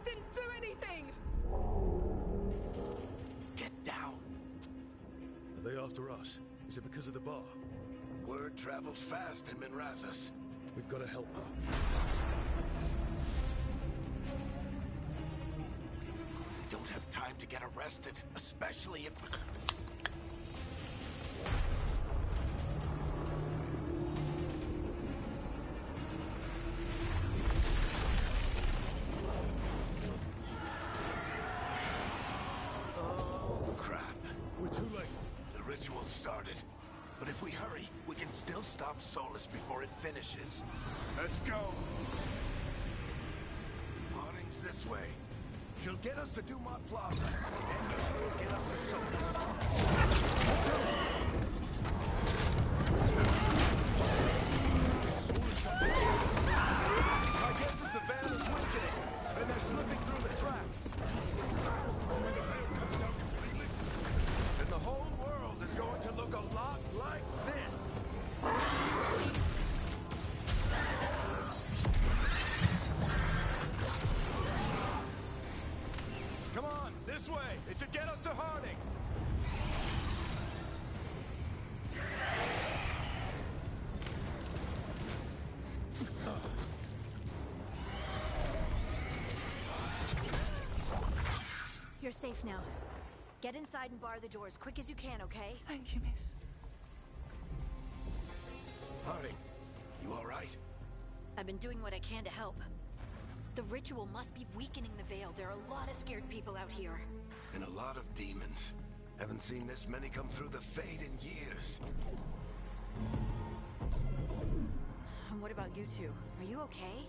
didn't do anything! Get down. Are they after us? Is it because of the bar? Word travels fast in Minrathous. We've got to help her. We don't have time to get arrested, especially if... Oh, crap. We're too late. The ritual started. But if we hurry, we can still stop Solus before it finishes. Let's go! Harding's this way. She'll get us to Dumont Plaza, and you'll get us to Solus. My guess is the van is weakening, and they're slipping through the cracks. When the veil comes down completely, then the whole world is going to look a lot like this. Come on, this way. It should get us to Harding. You're safe now. Get inside and bar the door as quick as you can, okay? Thank you, miss. Harding, you all right? I've been doing what I can to help. The ritual must be weakening the veil. There are a lot of scared people out here. And a lot of demons. Haven't seen this many come through the Fade in years. And what about you two? Are you okay?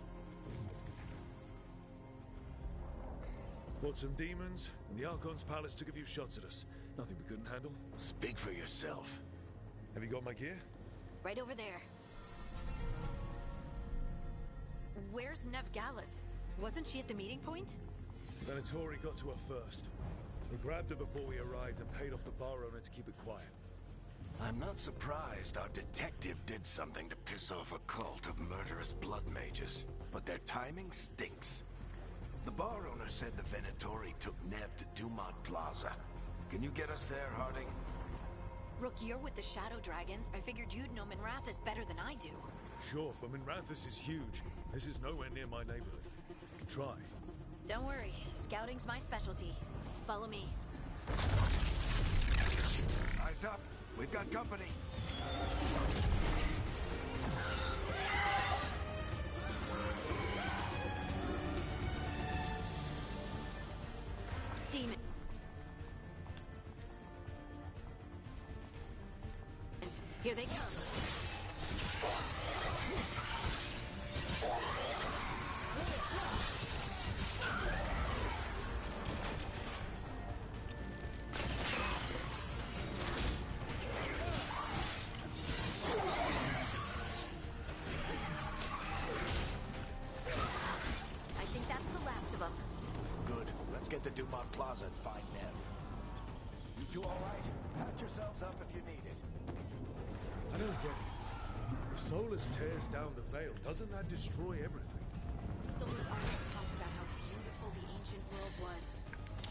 Fought some demons, and the Archon's palace took a few shots at us. Nothing we couldn't handle. Speak for yourself. Have you got my gear? Right over there. Where's Nev Gallus? Wasn't she at the meeting point? Venatori got to her first. We grabbed her before we arrived and paid off the bar owner to keep it quiet. I'm not surprised our detective did something to piss off a cult of murderous blood mages, but their timing stinks. The bar owner said the Venatori took Nev to Dumont Plaza. Can you get us there, Harding? Rook, you're with the Shadow Dragons. I figured you'd know Minrathous better than I do. Sure, but Minrathous is huge. This is nowhere near my neighborhood. I can try. Don't worry. Scouting's my specialty. Follow me. Eyes up. We've got company. Demon. Here they come. I think that's the last of them. Good. Let's get to Dumont Plaza and find Nev. You two all right? Patch yourselves up if you need it. I don't get it. If Solus tears down the veil, doesn't that destroy everything? Solus always talked about how beautiful the ancient world was.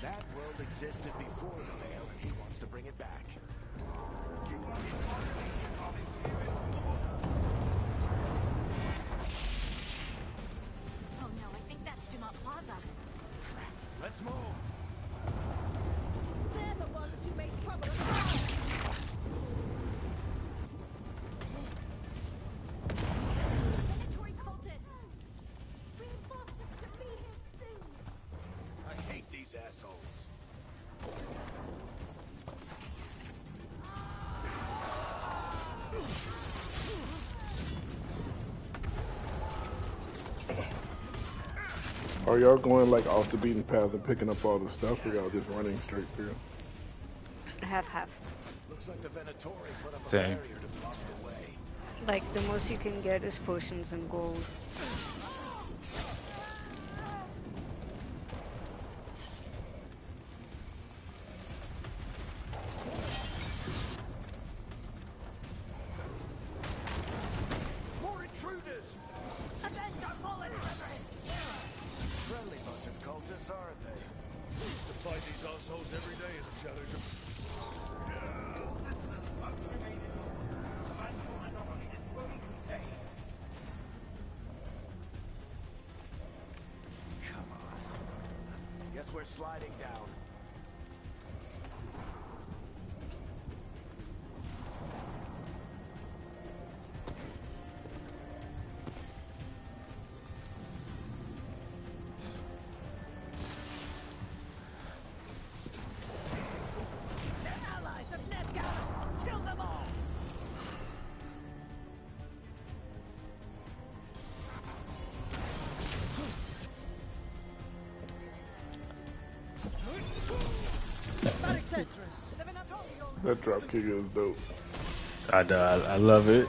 That world existed before the veil, and he wants to bring it back. Oh no, I think that's Dumont Plaza. Let's move. They're the ones who made trouble. Mandatory cultists! Reinforcements immediate soon! I hate these assholes. Are y'all going like off the beaten path and picking up all the stuff, or y'all just running straight through? Half. Looks like the Venatori put up a Same. barrier to block the way. Like the most you can get is potions and gold. More intruders! Avenge our fallen brethren! Friendly bunch of cultists. we're sliding down. That drop kick is dope. I love it.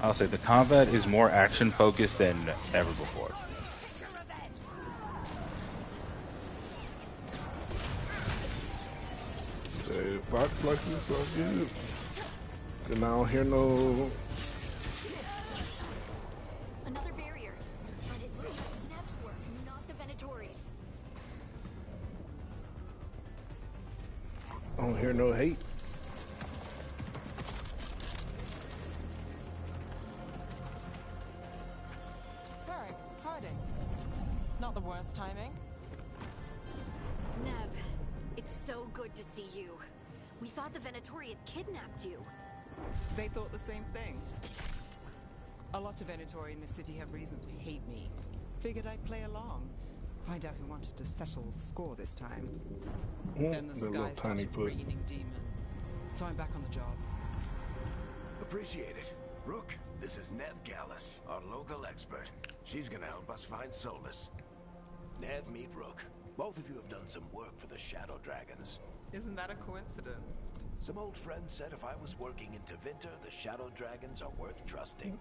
I'll say the combat is more action focused than ever before. The box like this so good. And I don't hear no. Another barrier, but it looks like Nev's work, not the Venatori's. I don't hear no hate. Varric, hiding. Not the worst timing. Nev, it's so good to see you. We thought the Venatori had kidnapped you. They thought the same thing. A lot of Venatori in the city have reason to hate me. Figured I'd play along. Find out who wanted to settle the score this time. Then the sky started raining demons. So I'm back on the job. Appreciate it. Rook, this is Nev Gallus, our local expert. She's gonna help us find Solus. Nev, meet Rook. Both of you have done some work for the Shadow Dragons. Isn't that a coincidence? Some old friend said if I was working in Tevinter, the Shadow Dragons are worth trusting.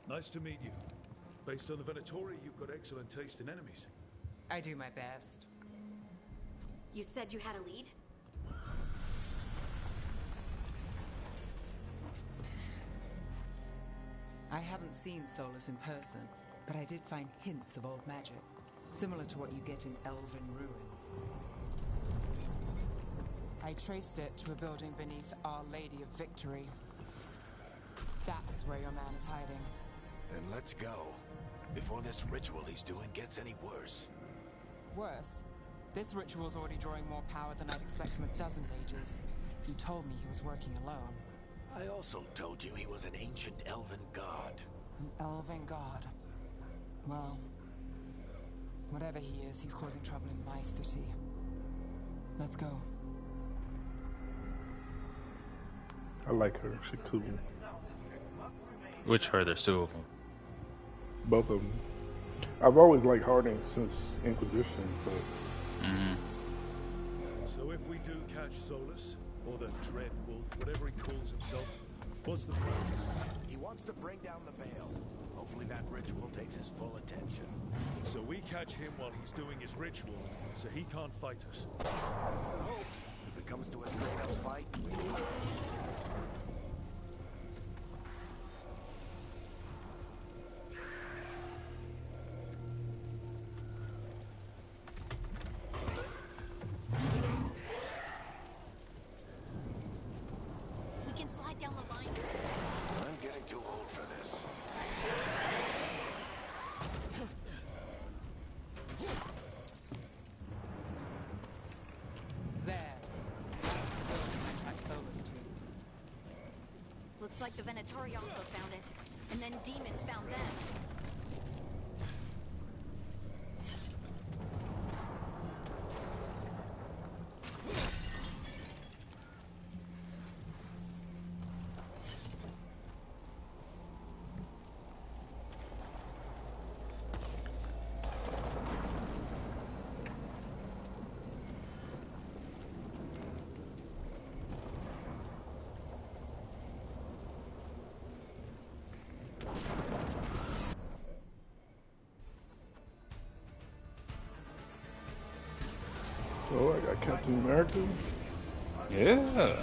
Nice to meet you. Based on the Venatori, you've got excellent taste in enemies. I do my best. You said you had a lead? I haven't seen Solus in person, but I did find hints of old magic, similar to what you get in elven ruins. I traced it to a building beneath Our Lady of Victory. That's where your man is hiding. Then let's go. Before this ritual he's doing gets any worse. Worse, this ritual's already drawing more power than I'd expect from a dozen mages. You told me he was working alone. I also told you he was an ancient elven god. An elven god. Well, whatever he is, he's causing trouble in my city. Let's go. I like her. She's cool. Which her? There's two of them. Both of them. I've always liked Harding since Inquisition, but. So if we do catch Solus, or the Dread Wolf, whatever he calls himself, what's the plan? He wants to bring down the veil. Hopefully that ritual takes his full attention. So we catch him while he's doing his ritual, so he can't fight us. That's the hope. If it comes to a straight-up fight, we We can slide down the line. I'm getting too old for this. There. That's the building I tracked Solus to. Looks like the Venatori also found it. And then demons found them. Oh, I got Captain America. Yeah.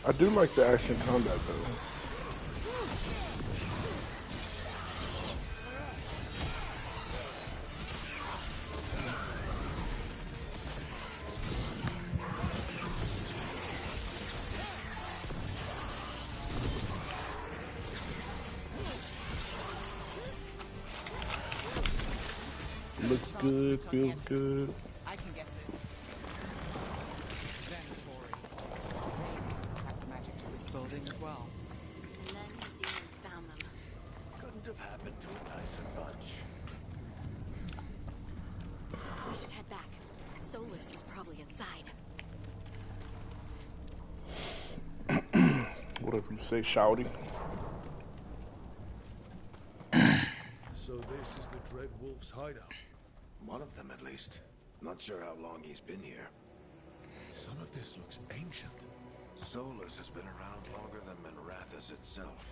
I do like the action combat though. Looks good, feels good. I can get it. Venatori. They must attract the magic to this building as well. And then the demons found them. Couldn't have happened to a nicer bunch. We should head back. Solus is probably inside. Whatever you say, shouty. So this is the Dread Wolf's hideout. One of them, at least. Not sure how long he's been here. Some of this looks ancient. Solus has been around longer than Minrathous itself.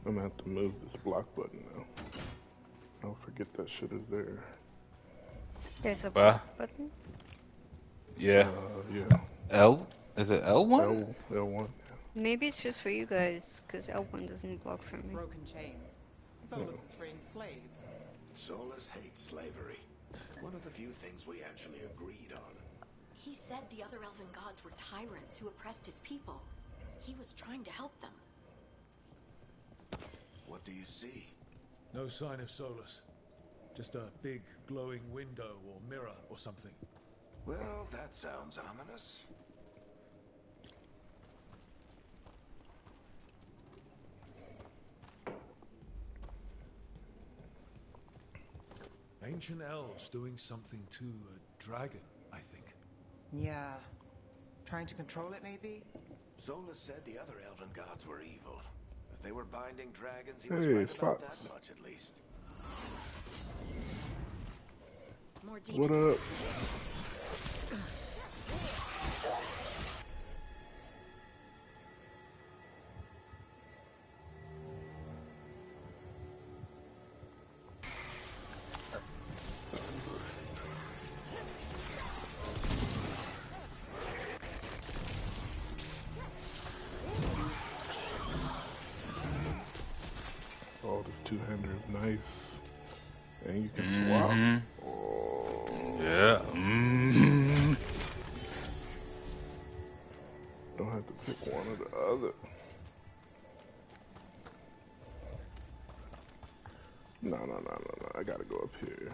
I'm gonna have to move this block button now. Don't forget that shit is there. There's a Well, button. yeah. Yeah. L? Is it L1? L1. Maybe it's just for you guys, because L1 doesn't block for me. Broken chains. Solus is freeing slaves. Solus hates slavery. One of the few things we actually agreed on. He said the other elven gods were tyrants who oppressed his people. He was trying to help them. What do you see? No sign of Solus. Just a big glowing window or mirror or something. Well, that sounds ominous. Ancient elves doing something to a dragon, I think. Yeah. Trying to control it, maybe? Solus said the other elven gods were evil. If they were binding dragons, he was Hey, right about Spots. that much, at least. More What demons. up? Oh, this two-hander is nice. And you can swap. Oh. Yeah. Don't have to pick one or the other. No. I gotta go up here.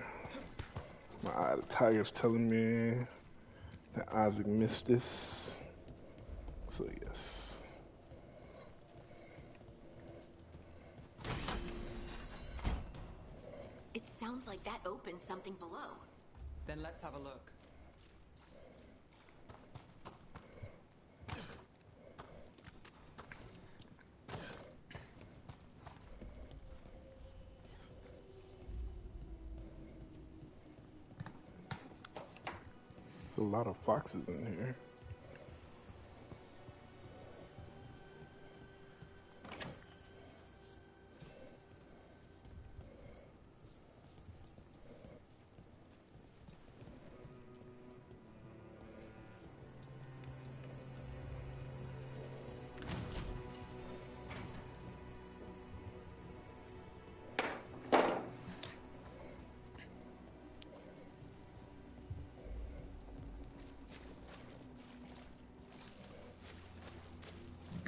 My eye of the tiger's telling me that Isaac missed this. So yes. It sounds like that opened something below. Then let's have a look. There's a lot of foxes in here.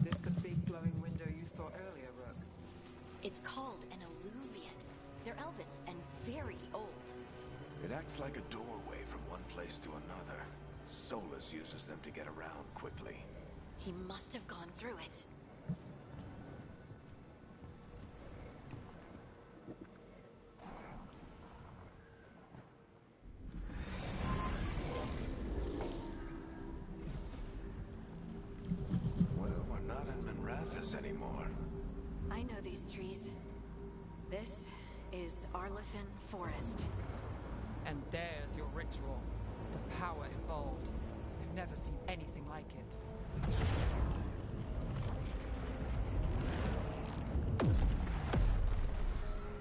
This the big glowing window you saw earlier, Rook? It's called an alluvian. They're elven and very old. It acts like a doorway from one place to another. Solus uses them to get around quickly. He must have gone through it. Well, we're not in Minrathous anymore. I know these trees. This is Arlethan Forest. And there's your ritual. The power involved. I've never seen anything like it.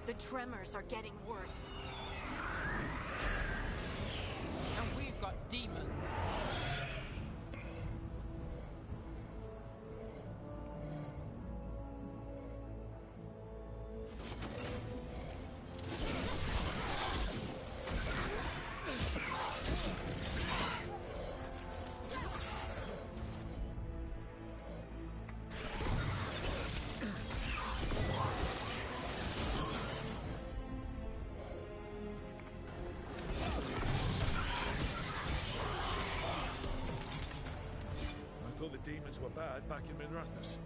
The tremors are getting worse. And we've got demons. demons were bad back in Minrathous.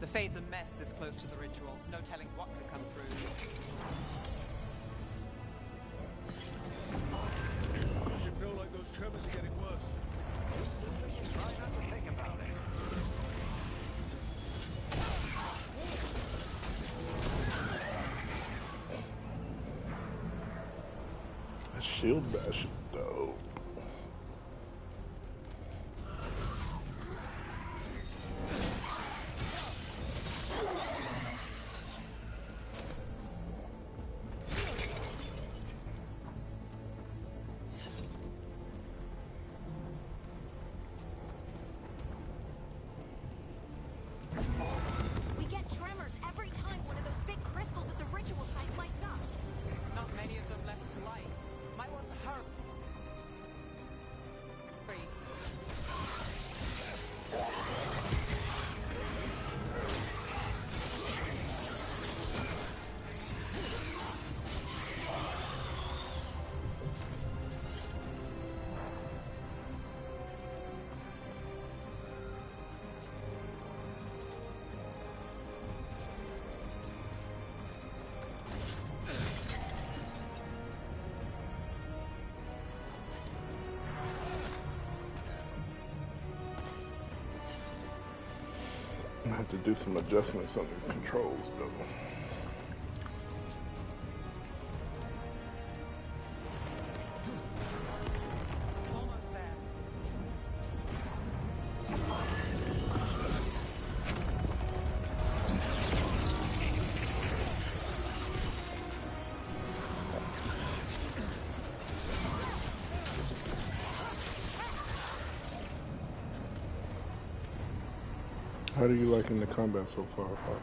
The Fade's a mess this close to the ritual. No telling what could come through. Does it feel like those tremors are getting worse? Try not to think about it. That shield bash is dope. We get tremors every time one of those big crystals at the ritual site lights up. Not many of them left to light. Might want to hurry. I have to do some adjustments on these controls though. Almost there. How do you liking the combat so far, Fox?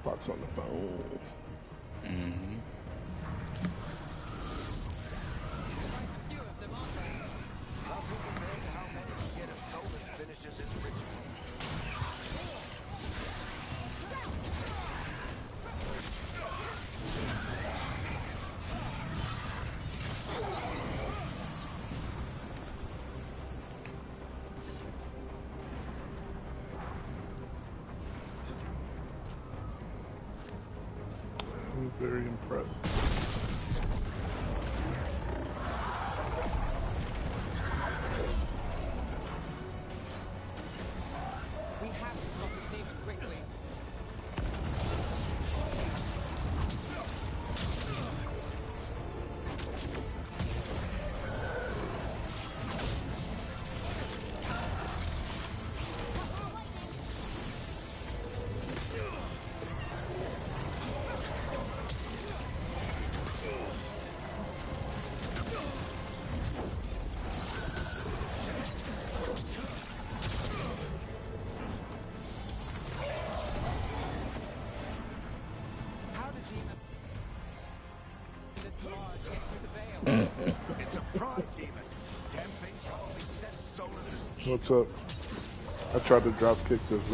Fox on the phone. Mm-hmm. Few of them aren't there. Nothing compared to how many you get if Solus finishes his ritual. I'm very impressed. We have to stop this demon quickly. How did demon this large get through the veil? It's a pride demon. Damn thing probably sent Solus's What's up? I tried to drop kick this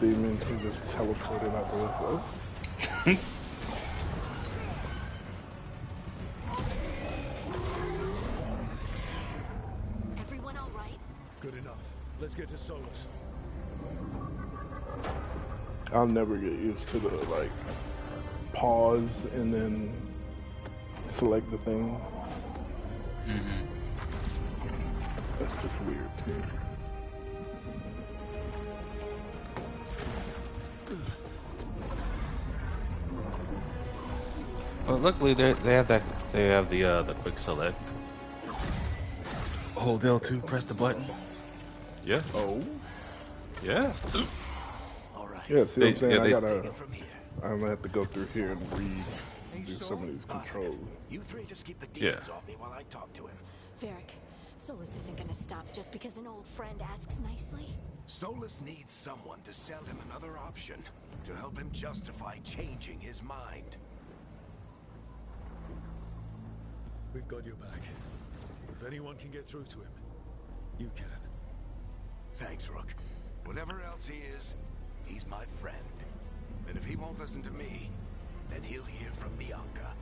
demon. He just teleported out the window. Everyone all right? Good enough. Let's get to Solus. I'll never get used to the like pause and then select the thing. Mm-hmm. That's just weird to me. Well, luckily they have the quick select. Hold L2, press the button. Yeah. Oh. Yeah. All right. Yeah, see what I'm saying? they- I'm From here. gonna have to go through here and redo sure? some of these controls. You three just keep the demons Yeah. off me while I talk to him. Varric, Solus isn't gonna stop just because an old friend asks nicely. Solus needs someone to sell him another option to help him justify changing his mind. We've got your back. If anyone can get through to him, you can. Thanks, Rook. Whatever else he is, he's my friend. And if he won't listen to me, then he'll hear from Bianca.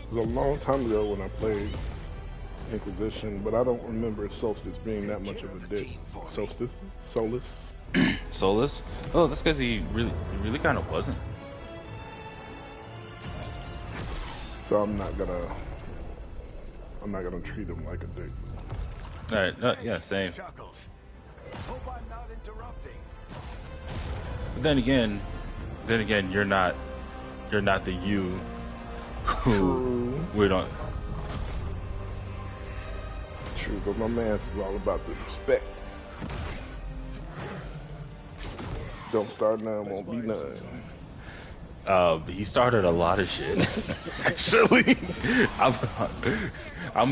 It was a long time ago when I played Inquisition, but I don't remember Solstice being that much of a dick. Solstice? Solus? Solus? Oh, that's because he really kind of wasn't. So I'm not gonna treat him like a dick. All right, yeah, same. Chuckles. Hope I'm not interrupting. But then again, you're not the you who we don't. True, but my man's is all about the respect. Don't start none, won't be none. He started a lot of shit. Actually, I'm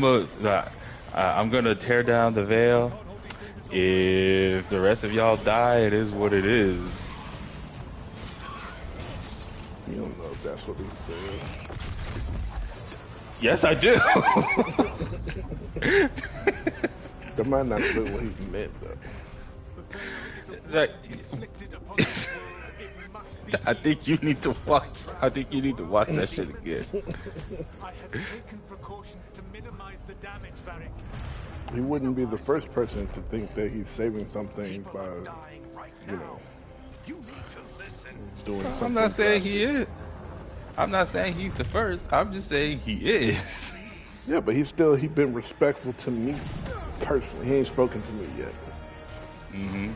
gonna tear down the veil. If the rest of y'all die, it is what it is. You don't know if that's what he said. Yes, I do. That might not be what he meant, though. Like, I think you need to watch. I think you need to watch that shit again. I have taken precautions to minimize the damage, Varric. He wouldn't be the first person to think that he's saving something by, you know, doing something. I'm not saying he is. I'm not saying he's the first. I'm just saying he is. Yeah, but he's been respectful to me personally. He ain't spoken to me yet. Mm-hmm.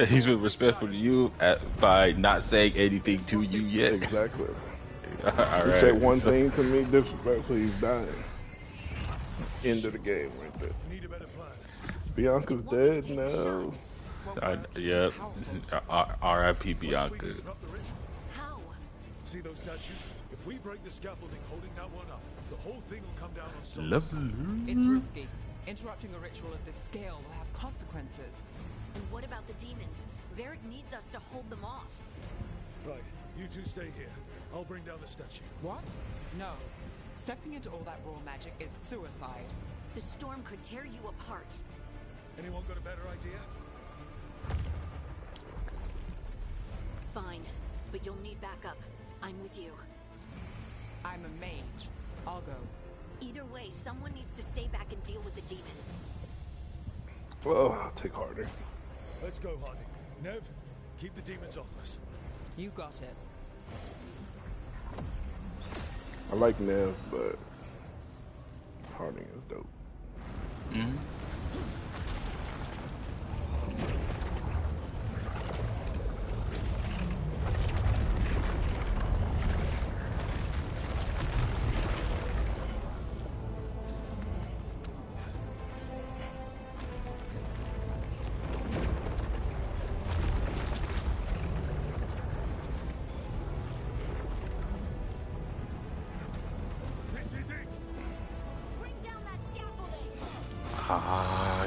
He's been respectful to you by not saying anything to you yet. Exactly. All right. He said one thing to me disrespectfully, he's dying. End of the game right there. Bianca's dead now. Yep. R.I.P. Bianca. How? See those statues? If we break the scaffolding holding that one up, the whole thing will come down on Solus. Lovely. It's risky. Interrupting a ritual of this scale will have consequences. And what about the demons? Varric needs us to hold them off. Right, you two stay here. I'll bring down the statue. What? No. Stepping into all that raw magic is suicide. The storm could tear you apart. Anyone got a better idea? Fine, but you'll need backup. I'm with you. I'm a mage. I'll go. Either way, someone needs to stay back and deal with the demons. Oh, take harder. Let's go, Harding. Nev, keep the demons off us. You got it. I like Nev, but Harding is dope. Mm-hmm.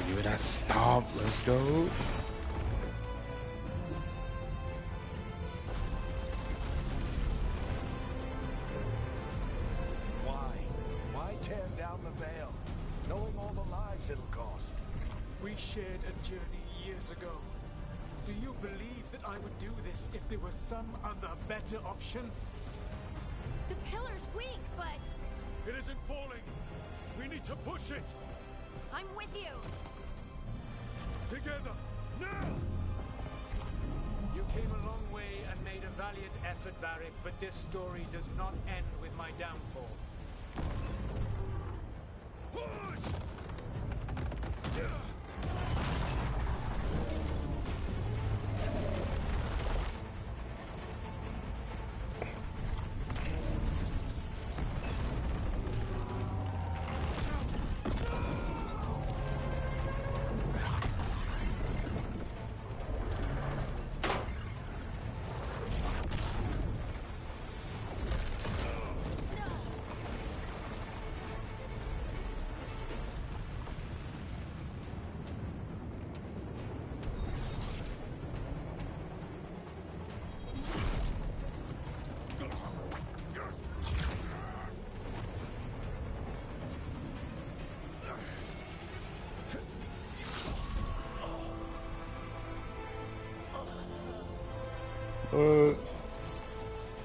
Give it that stomp. Let's go. Why tear down the veil, knowing all the lives it'll cost? We shared a journey years ago. Do you believe that I would do this if there was some other better option? The pillar's weak, but It isn't falling. We need to push it. I'm with you. Together, now! You came a long way and made a valiant effort, Varric, but this story does not end with my downfall. Push!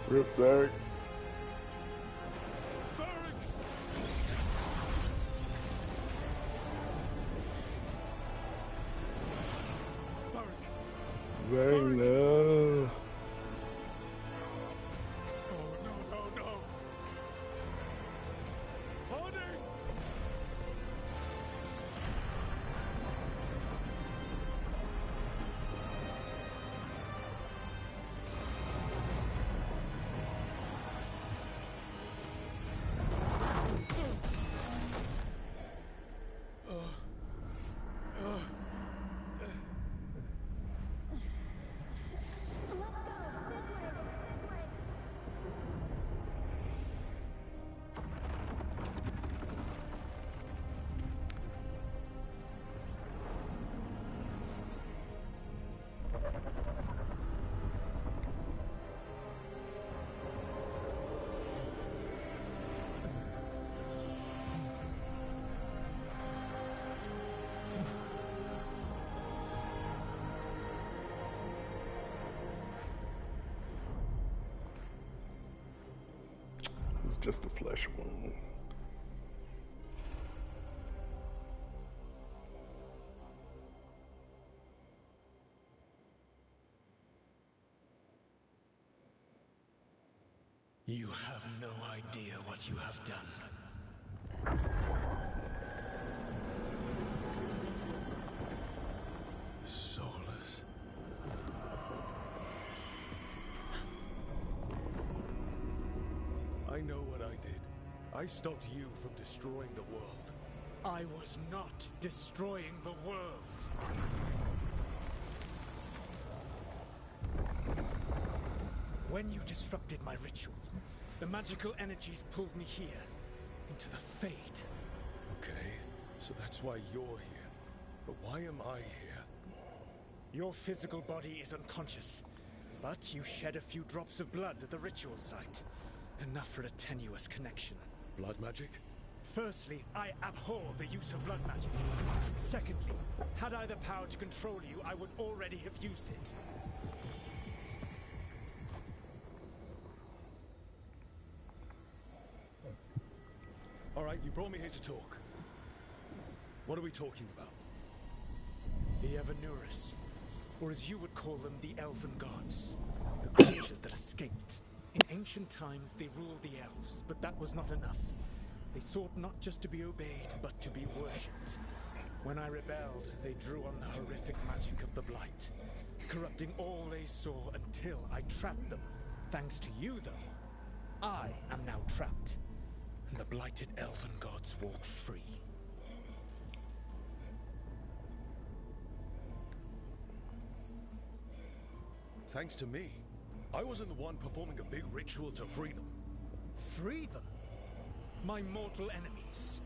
Rip Derek. Just a flesh wound. You have no idea what you have done. Soulless. I know what I did. I stopped you from destroying the world. I was not destroying the world. When you disrupted my ritual, the magical energies pulled me here, into the Fade. Okay, so that's why you're here. But why am I here? Your physical body is unconscious, but you shed a few drops of blood at the ritual site. Enough for a tenuous connection. Blood magic? Firstly, I abhor the use of blood magic. Secondly, had I the power to control you, I would already have used it. All right, you brought me here to talk. What are we talking about? The Evanurus, or as you would call them, the Elven Gods. The creatures that escaped. In ancient times, they ruled the elves, but that was not enough. They sought not just to be obeyed, but to be worshipped. When I rebelled, they drew on the horrific magic of the Blight, corrupting all they saw until I trapped them. Thanks to you, though, I am now trapped, and the blighted Elven Gods walk free. Thanks to me. I wasn't the one performing a big ritual to free them. Free them? My mortal enemies.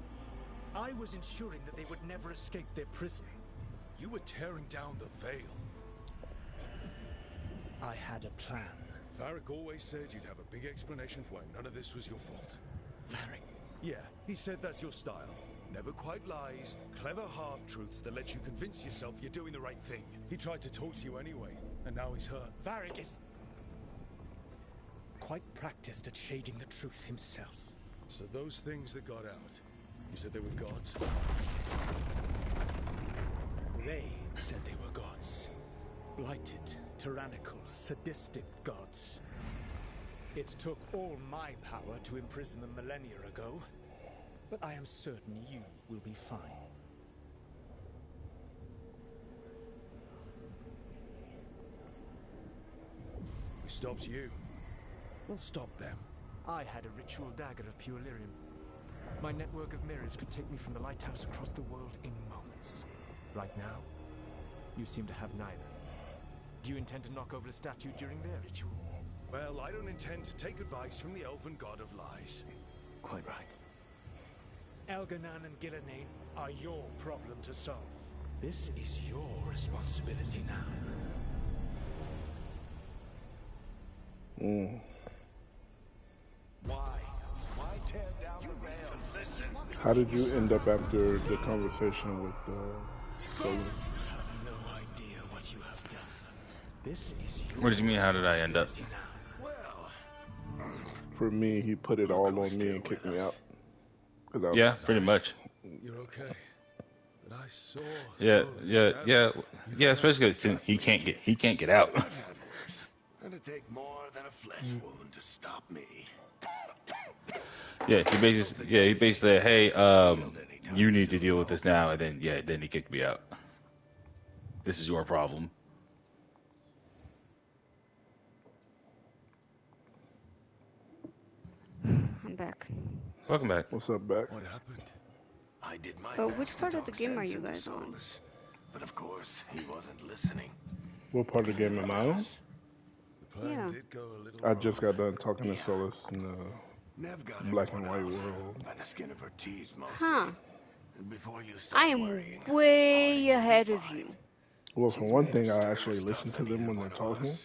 I was ensuring that they would never escape their prison. You were tearing down the veil. I had a plan. Varric always said you'd have a big explanation for why none of this was your fault. Varric? Yeah, he said that's your style. Never quite lies, clever half-truths that let you convince yourself you're doing the right thing. He tried to talk to you anyway, and now he's hurt. Varric is quite practiced at shading the truth himself. So those things that got out, you said they were gods? They said they were gods. Blighted, tyrannical, sadistic gods. It took all my power to imprison them millennia ago, but I am certain you will be fine. We stopped you. We'll stop them. I had a ritual dagger of pure lyrium. My network of mirrors could take me from the lighthouse across the world in moments. Right now, you seem to have neither. Do you intend to knock over a statue during their ritual? Well, I don't intend to take advice from the elven god of lies. Quite right. Elganan and Gillenane are your problem to solve. This is your responsibility now. Why? Why tear down the veil? Listen. How did you end up after the conversation with Solar? You have no idea what you have done. This is your What did you mean, how did I end up? For me, he put it all on me and kicked me out. Yeah, pretty much. You're okay. But I saw. Yeah. Especially since he can't get out. I've had worse. It'd take more than a flesh wound to stop me. Yeah, he basically said, hey, you need to deal with this now, and then he kicked me out. This is your problem. I'm back. Welcome back. What's up, Beck? What happened? I did my Which best part to of the talk game are sense you into guys on? Solus, but of course, he wasn't listening. What part of the game am I on? The plan Yeah. did go a little I wrong. just got done talking to Solus in the Nev got black and everyone white out world. by the skin of her teeth, mostly. Huh. Before you I start am worrying, way ahead of you. Well, for one thing, I actually listen to them when they're talking.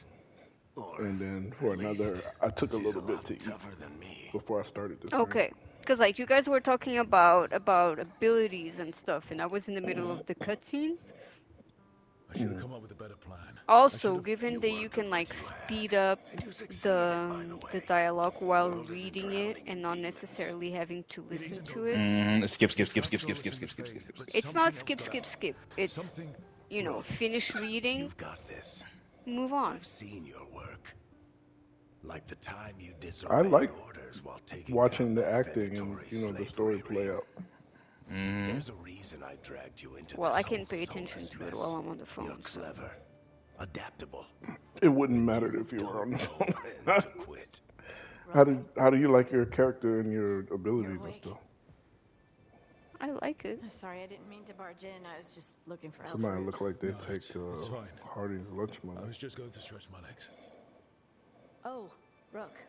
And then for another, I took a little bit to eat tougher than me. before I started this game. Okay. Because, like, you guys were talking about abilities and stuff, and I was in the middle of the cutscenes. I should have come up with a better plan. Also, given that you can like speed up the dialogue while reading it and not necessarily having to listen to it. Skip. It's not skip. It's, you know, finish reading. You've got this. Move on. I've seen your work. Like the time you I like orders while taking watching down the that acting and, Venatory you know, the slave story ring. play out. There's a reason I dragged you into Well, this I can whole pay attention soulless to it mess. while I'm on the phone. You're clever, adaptable. It wouldn't matter if you were on the phone. To quit. How do you like your character and your abilities and stuff? I like it. Sorry, I didn't mean to barge in. I was just looking for Somebody Alfred. look like they No, take it's fine. Hardy's lunch money. I was just going to stretch my legs. Oh, Rook.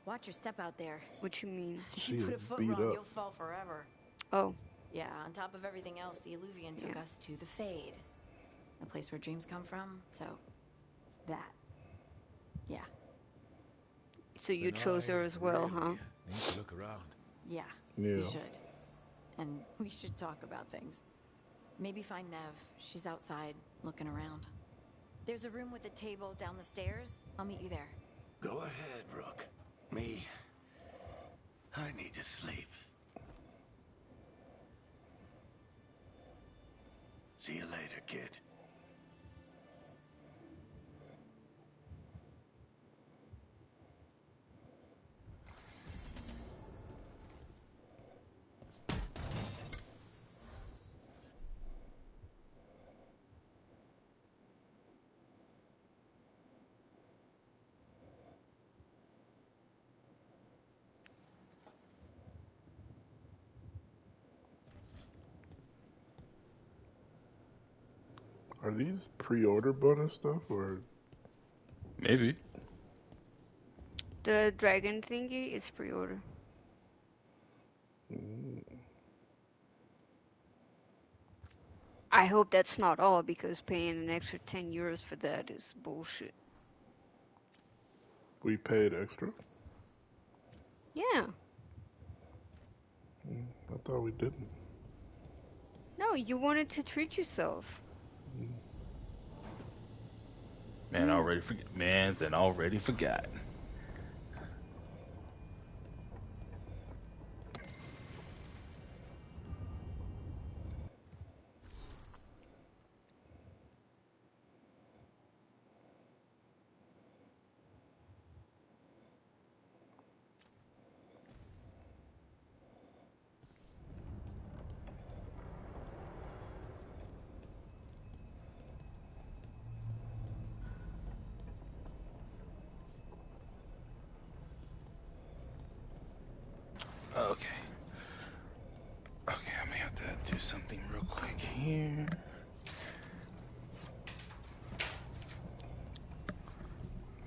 Watch your step out there. What you mean? If She you put a is foot beat wrong, up. you'll fall forever. Oh. Yeah, on top of everything else, the Illuvian took us to the Fade. The place where dreams come from, so... that. Yeah. So you chose her as well, huh? Need to look around. Yeah, Yeah. we should. And we should talk about things. Maybe find Nev. She's outside, looking around. There's a room with a table down the stairs. I'll meet you there. Go ahead, Rook. Me, I need to sleep. See you later, kid. Are these pre-order bonus stuff or? Maybe. The dragon thingy is pre-order. I hope that's not all, because paying an extra 10 euros for that is bullshit. We paid extra? Yeah. I thought we didn't. No, you wanted to treat yourself. Man, already forget. Man's and already forgot. Okay. Okay, I may have to do something real quick here.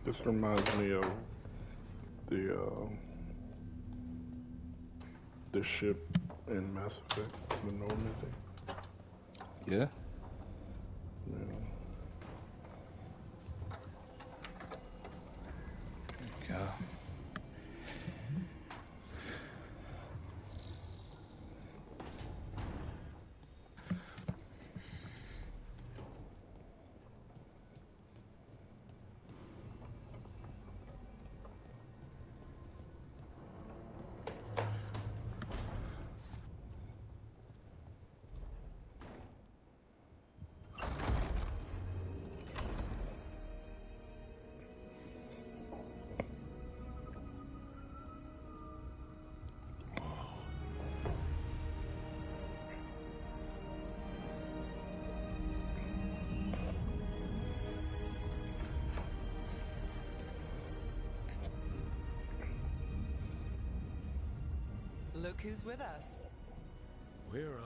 This reminds me of the ship in Mass Effect, the Normandy. Yeah. Yeah. Go. Look who's with us. We're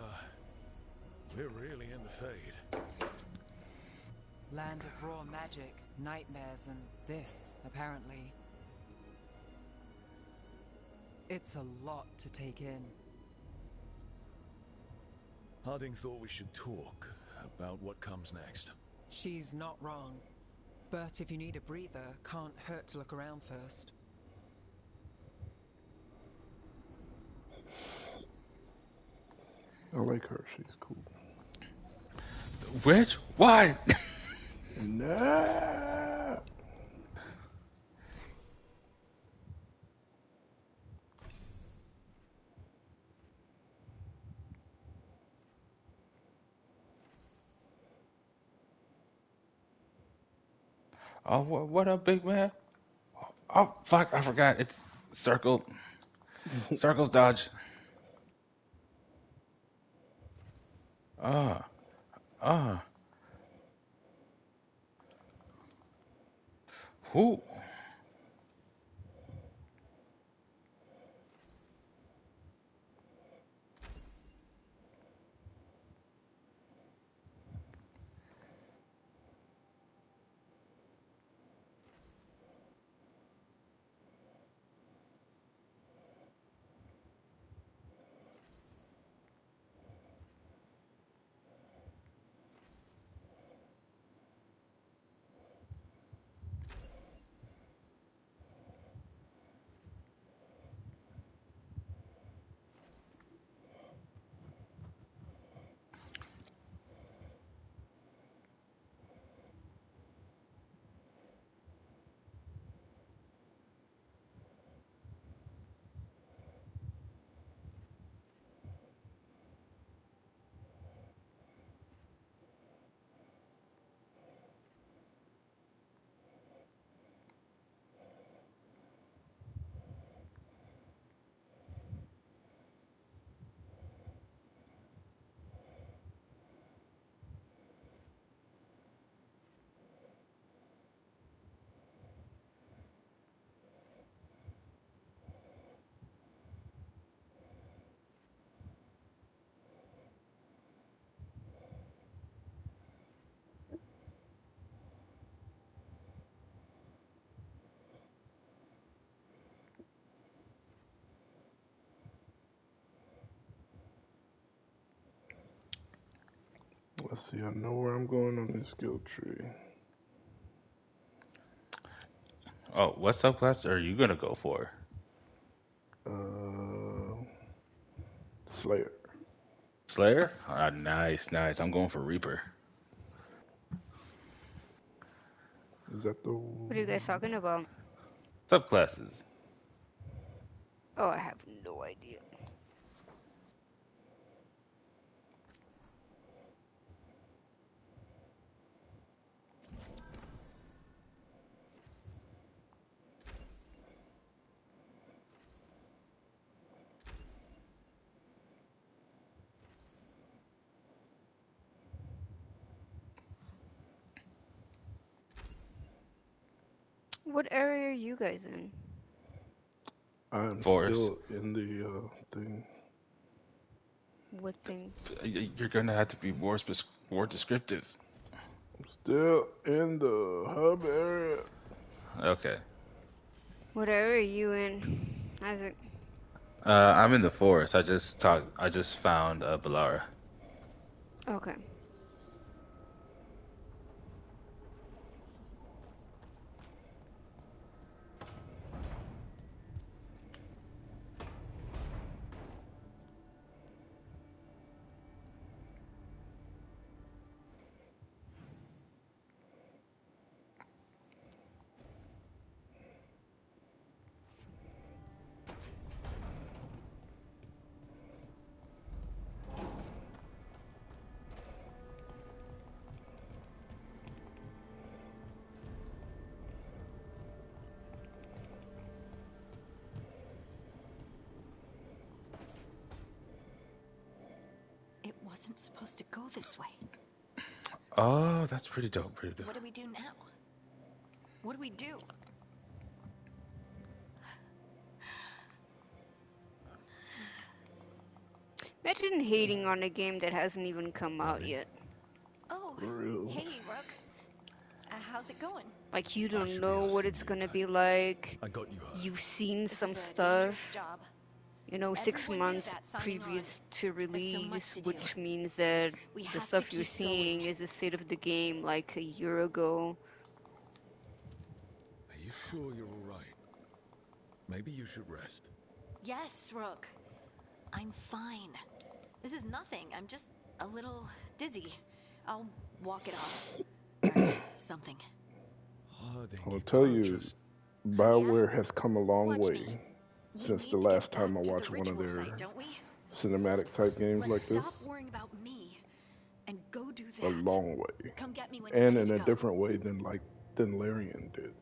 really in the Fade. Land of raw magic, nightmares, and this, apparently. It's a lot to take in. Harding thought we should talk about what comes next. She's not wrong. But if you need a breather, can't hurt to look around first. I like her. She's cool. The Which? Why? Nah. Oh, what up, big man? Oh, fuck, I forgot. It's circle. Circles dodge. Ah, ah. Who? Let's see. I know where I'm going on this skill tree. Oh, what subclass are you gonna go for? Slayer. Slayer? Ah, nice, nice. I'm going for Reaper. Is that the? What are you guys talking about? Subclasses. Oh, I have no idea. What area are you guys in? I'm Forest. still in the thing. What thing? You're gonna have to be more descriptive. I'm still in the hub area. Okay. What area are you in, Isaac? I'm in the forest. I just found Balara. Okay. It wasn't supposed to go this way. Oh, that's pretty dope. Pretty dope. What do we do now? What do we do? Imagine hating on a game that hasn't even come out yet. Oh, Real. hey, Rook. How's it going? Like, you I don't should be know what asking it's you gonna that. be like. I got you hurt. You've seen This some is a dangerous stuff, job. you know, 6 Everyone knew months that signing previous on. to There's so much release, to do. which means that We the have to stuff you're keep seeing going. is the state of the game like a year ago. Are you sure you're all right? Maybe you should rest. Yes, Rook. I'm fine. This is nothing. I'm just a little dizzy. I'll walk it off. Or something. Oh, then I'll you tell can't you, just... BioWare has come a long Watch way me. We since need the to get last time I back to the watched one of ritual their site, don't we? cinematic type games Let's like this. stop worrying about me and go do A that. long way. Come get me when you're And ready in to a go. different way than Larian did.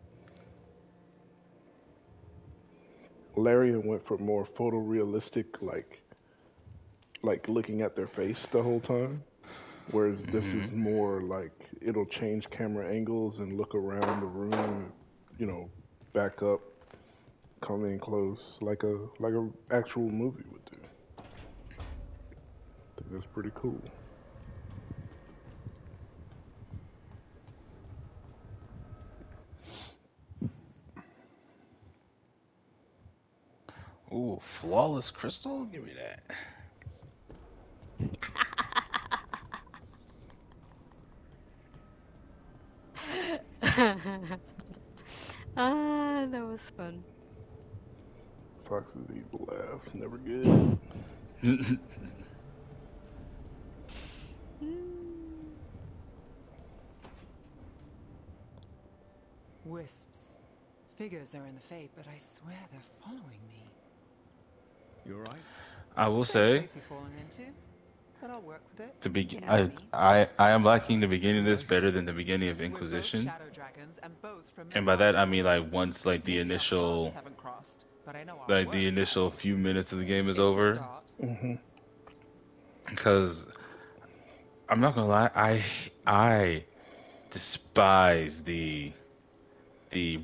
Larian went for more photorealistic, like looking at their face the whole time. Whereas this is more like it'll change camera angles and look around the room, you know, back up, come in close, like a actual movie would do. I think that's pretty cool. Ooh, flawless crystal? Give me that. Ah, that was fun. Fox's evil laugh, never good. Wisps. Figures are in the fade, but I swear they're following me. You alright? I will Strange say, place you've fallen into, but I'll work with it. to begin, Yeah. I am liking the beginning of this better than the beginning of We're both Inquisition. shadow dragons and both from And by that I Mid-Arthas. mean like once like the Maybe our initial paths haven't crossed, but I know our like the work initial has. few minutes of the game is It's a over. start. Because I'm not gonna lie, I despise the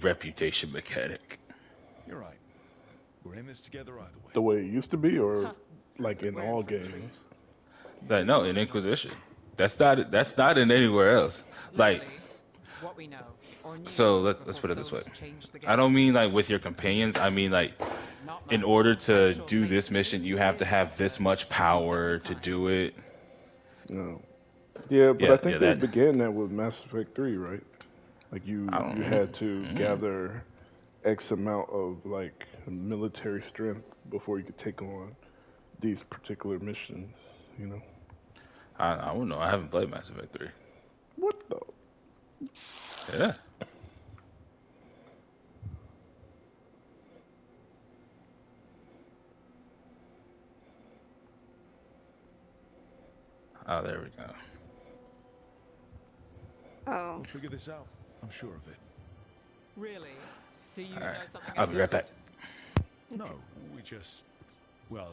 reputation mechanic. You're right. We're in this together either way. The way it used to be, or like in We're all infantry. games. Like no, in Inquisition, that's not in anywhere else. Like Lately, what we know, or knew so let's before put it this way. Solus changed the I game. don't mean like with your companions. I mean like Not in much. order I'm to sure do Mace this would mission, live you to have to live have after. this much power to Time. do it. No. Yeah, but Yeah, I think yeah, they that. began that with Mass Effect 3, right? Like you I don't know. had to gather X amount of like military strength before you could take on these particular missions, you know? I don't know. I haven't played Mass Effect 3. What the? Yeah. Oh, there we go. Oh. We'll figure this out. I'm sure of it. Really? Do you All know right. something I'll I be right back. don't? No, we just... Well,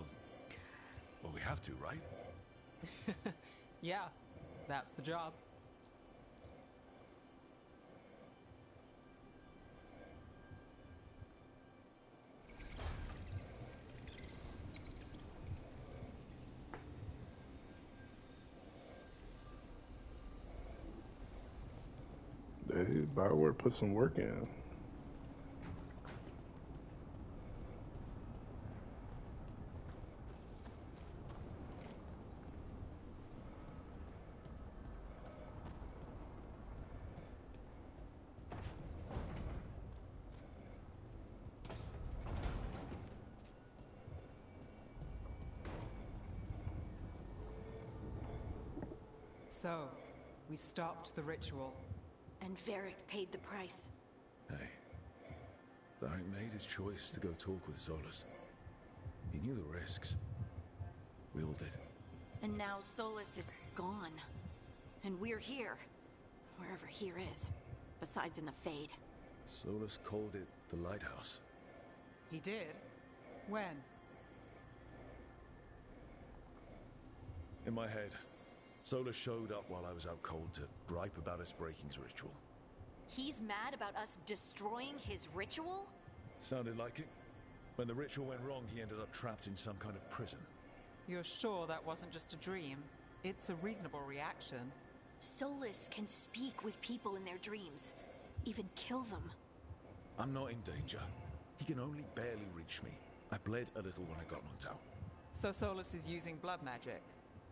we have to, right? Yeah, that's the job. Hey, BioWare put some work in. So, we stopped the ritual. And Varric paid the price. Hey, Varric made his choice to go talk with Solus. He knew the risks. We all did. And now Solus is gone. And we're here. Wherever here is. Besides in the Fade. Solus called it the Lighthouse. He did? When? In my head, Solus showed up while I was out cold to gripe about us breaking his ritual. He's mad about us destroying his ritual? Sounded like it. When the ritual went wrong, he ended up trapped in some kind of prison. You're sure that wasn't just a dream? It's a reasonable reaction. Solus can speak with people in their dreams. Even kill them. I'm not in danger. He can only barely reach me. I bled a little when I got knocked out. So Solus is using blood magic?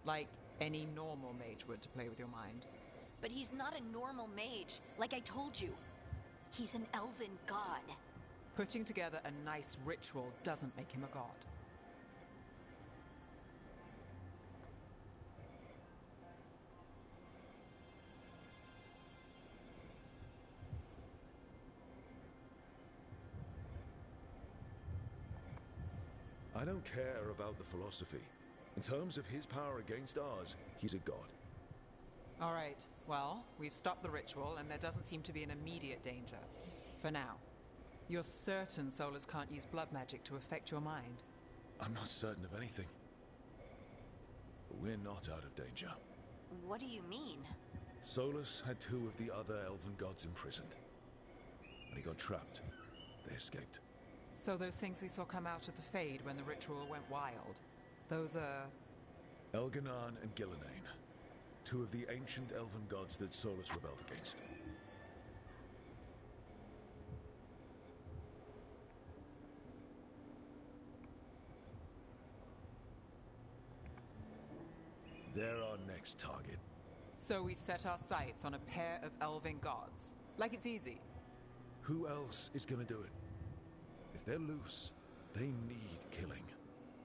Like any normal mage would to play with your mind? But he's not a normal mage, like I told you. He's an elven god. Putting together a nice ritual doesn't make him a god. I don't care about the philosophy. In terms of his power against ours, he's a god. All right, well, we've stopped the ritual, and there doesn't seem to be an immediate danger. For now. You're certain Solus can't use blood magic to affect your mind? I'm not certain of anything. But we're not out of danger. What do you mean? Solus had 2 of the other elven gods imprisoned. When he got trapped, they escaped. So those things we saw come out of the Fade when the ritual went wild, those are... Elganon and Gillenane. 2 of the ancient elven gods that Solus rebelled against. They're our next target. So we set our sights on a pair of elven gods. Like it's easy. Who else is gonna do it? If they're loose, they need killing.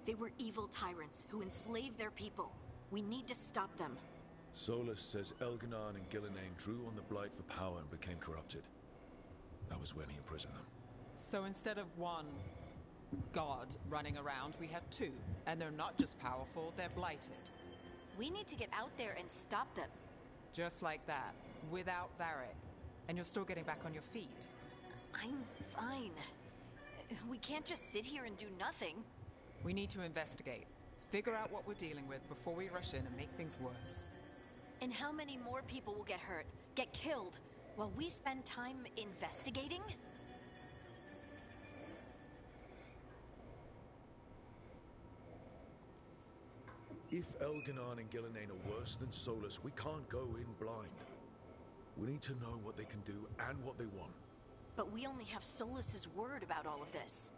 They were evil tyrants who enslaved their people. We need to stop them. Solus says Elganon and Gillenane drew on the Blight for power and became corrupted. That was when he imprisoned them. So instead of 1 god running around, we have 2. And they're not just powerful, they're blighted. We need to get out there and stop them. Just like that, without Varric. And you're still getting back on your feet. I'm fine. We can't just sit here and do nothing. We need to investigate. Figure out what we're dealing with before we rush in and make things worse. And how many more people will get hurt, get killed, while we spend time investigating? If Elganon and Gillenane are worse than Solus, we can't go in blind. We need to know what they can do and what they want. But we only have Solus's word about all of this.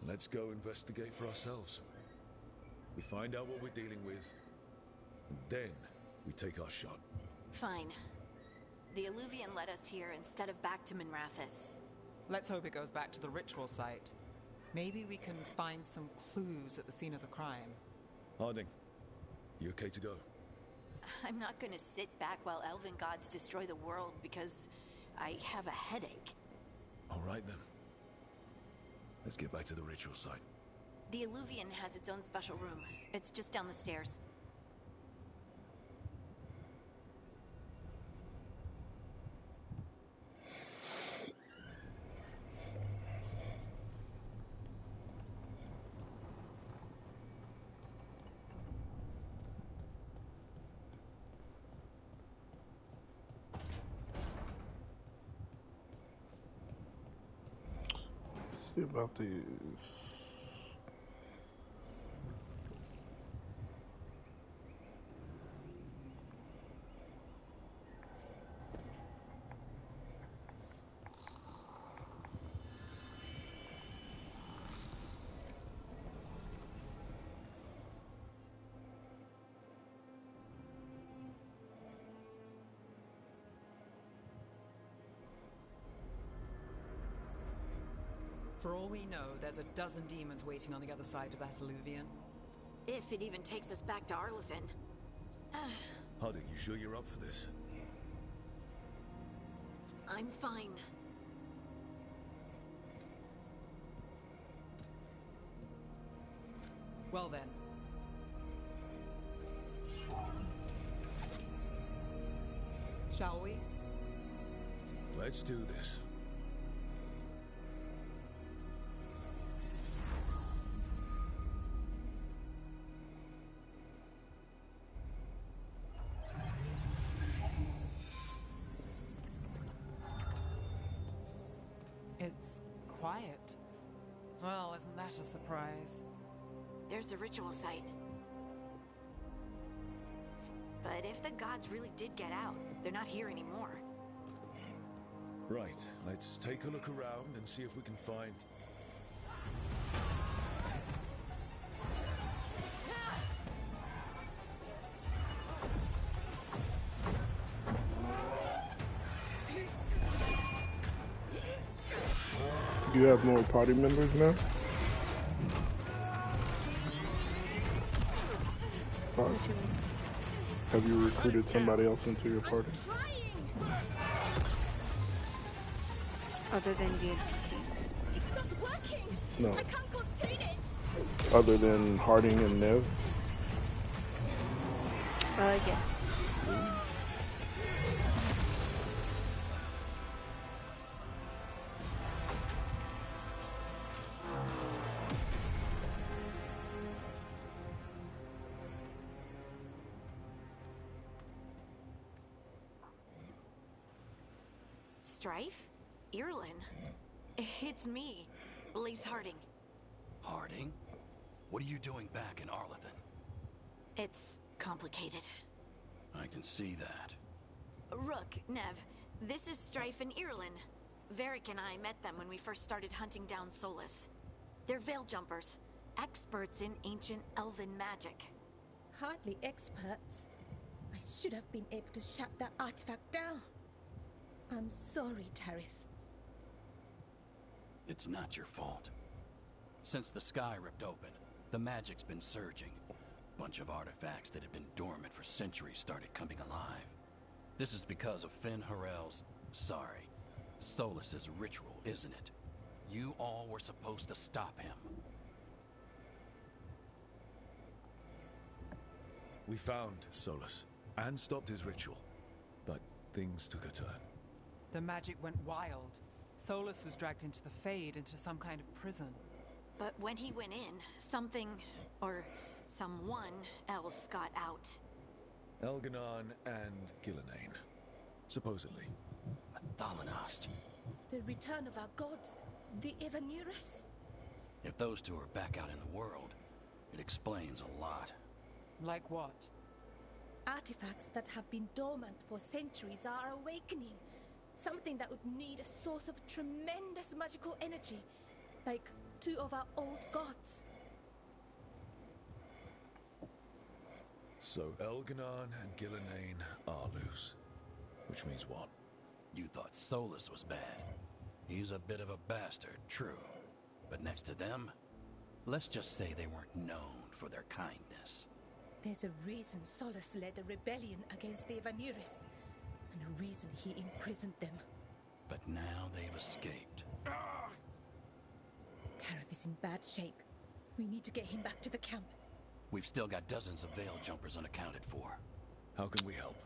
Let's go investigate for ourselves. We find out what we're dealing with, and then we take our shot. Fine. The Illuvian led us here instead of back to Minrathous. Let's hope it goes back to the ritual site. Maybe we can find some clues at the scene of the crime. Harding, you okay to go? I'm not gonna sit back while elven gods destroy the world because I have a headache. All right then. Let's get back to the ritual site. The Illuvian has its own special room. It's just down the stairs. See about these. For all we know, there's a dozen demons waiting on the other side of that Illuvian. If it even takes us back to Arlithin. Harding, you sure you're up for this? I'm fine. Well then. Shall we? Let's do this. It's quiet. Well, isn't that a surprise? There's the ritual site. But if the gods really did get out, they're not here anymore. Right, let's take a look around and see if we can find... Do you have more party members now? Sorry. Have you recruited somebody else into your party? Other than the NPCs. It's not working. No. I can't contain it. other than Harding and Nev? Yes. Strife? Irlin? It's me, Lace Harding. Harding? What are you doing back in Arlington? It's complicated. I can see that. Rook, Nev, this is Strife and Irlin. Varric and I met them when we first started hunting down Solus. They're veil jumpers, experts in ancient elven magic. Hardly experts. I should have been able to shut that artifact down. I'm sorry, Tarith. It's not your fault. Since the sky ripped open, the magic's been surging. Bunch of artifacts that had been dormant for centuries started coming alive. This is because of Finn Harel's, Solus's ritual, isn't it? You all were supposed to stop him. We found Solus and stopped his ritual, but things took a turn. The magic went wild. Solus was dragged into the Fade, into some kind of prison. But when he went in, something, or someone else got out. Elganon and Gillenane, supposedly. Thalanost. The return of our gods, the Evanurus. If those two are back out in the world, it explains a lot. Like what? Artifacts that have been dormant for centuries are awakening. Something that would need a source of tremendous magical energy, like two of our old gods. So Elganon and Gillenane are loose. Which means what? You thought Solus was bad. He's a bit of a bastard, true. But next to them, let's just say they weren't known for their kindness. There's a reason Solus led a rebellion against the Evanurus, and a reason he imprisoned them. But now they've escaped. Tarith is in bad shape. We need to get him back to the camp. We've still got dozens of veil jumpers unaccounted for. How can we help?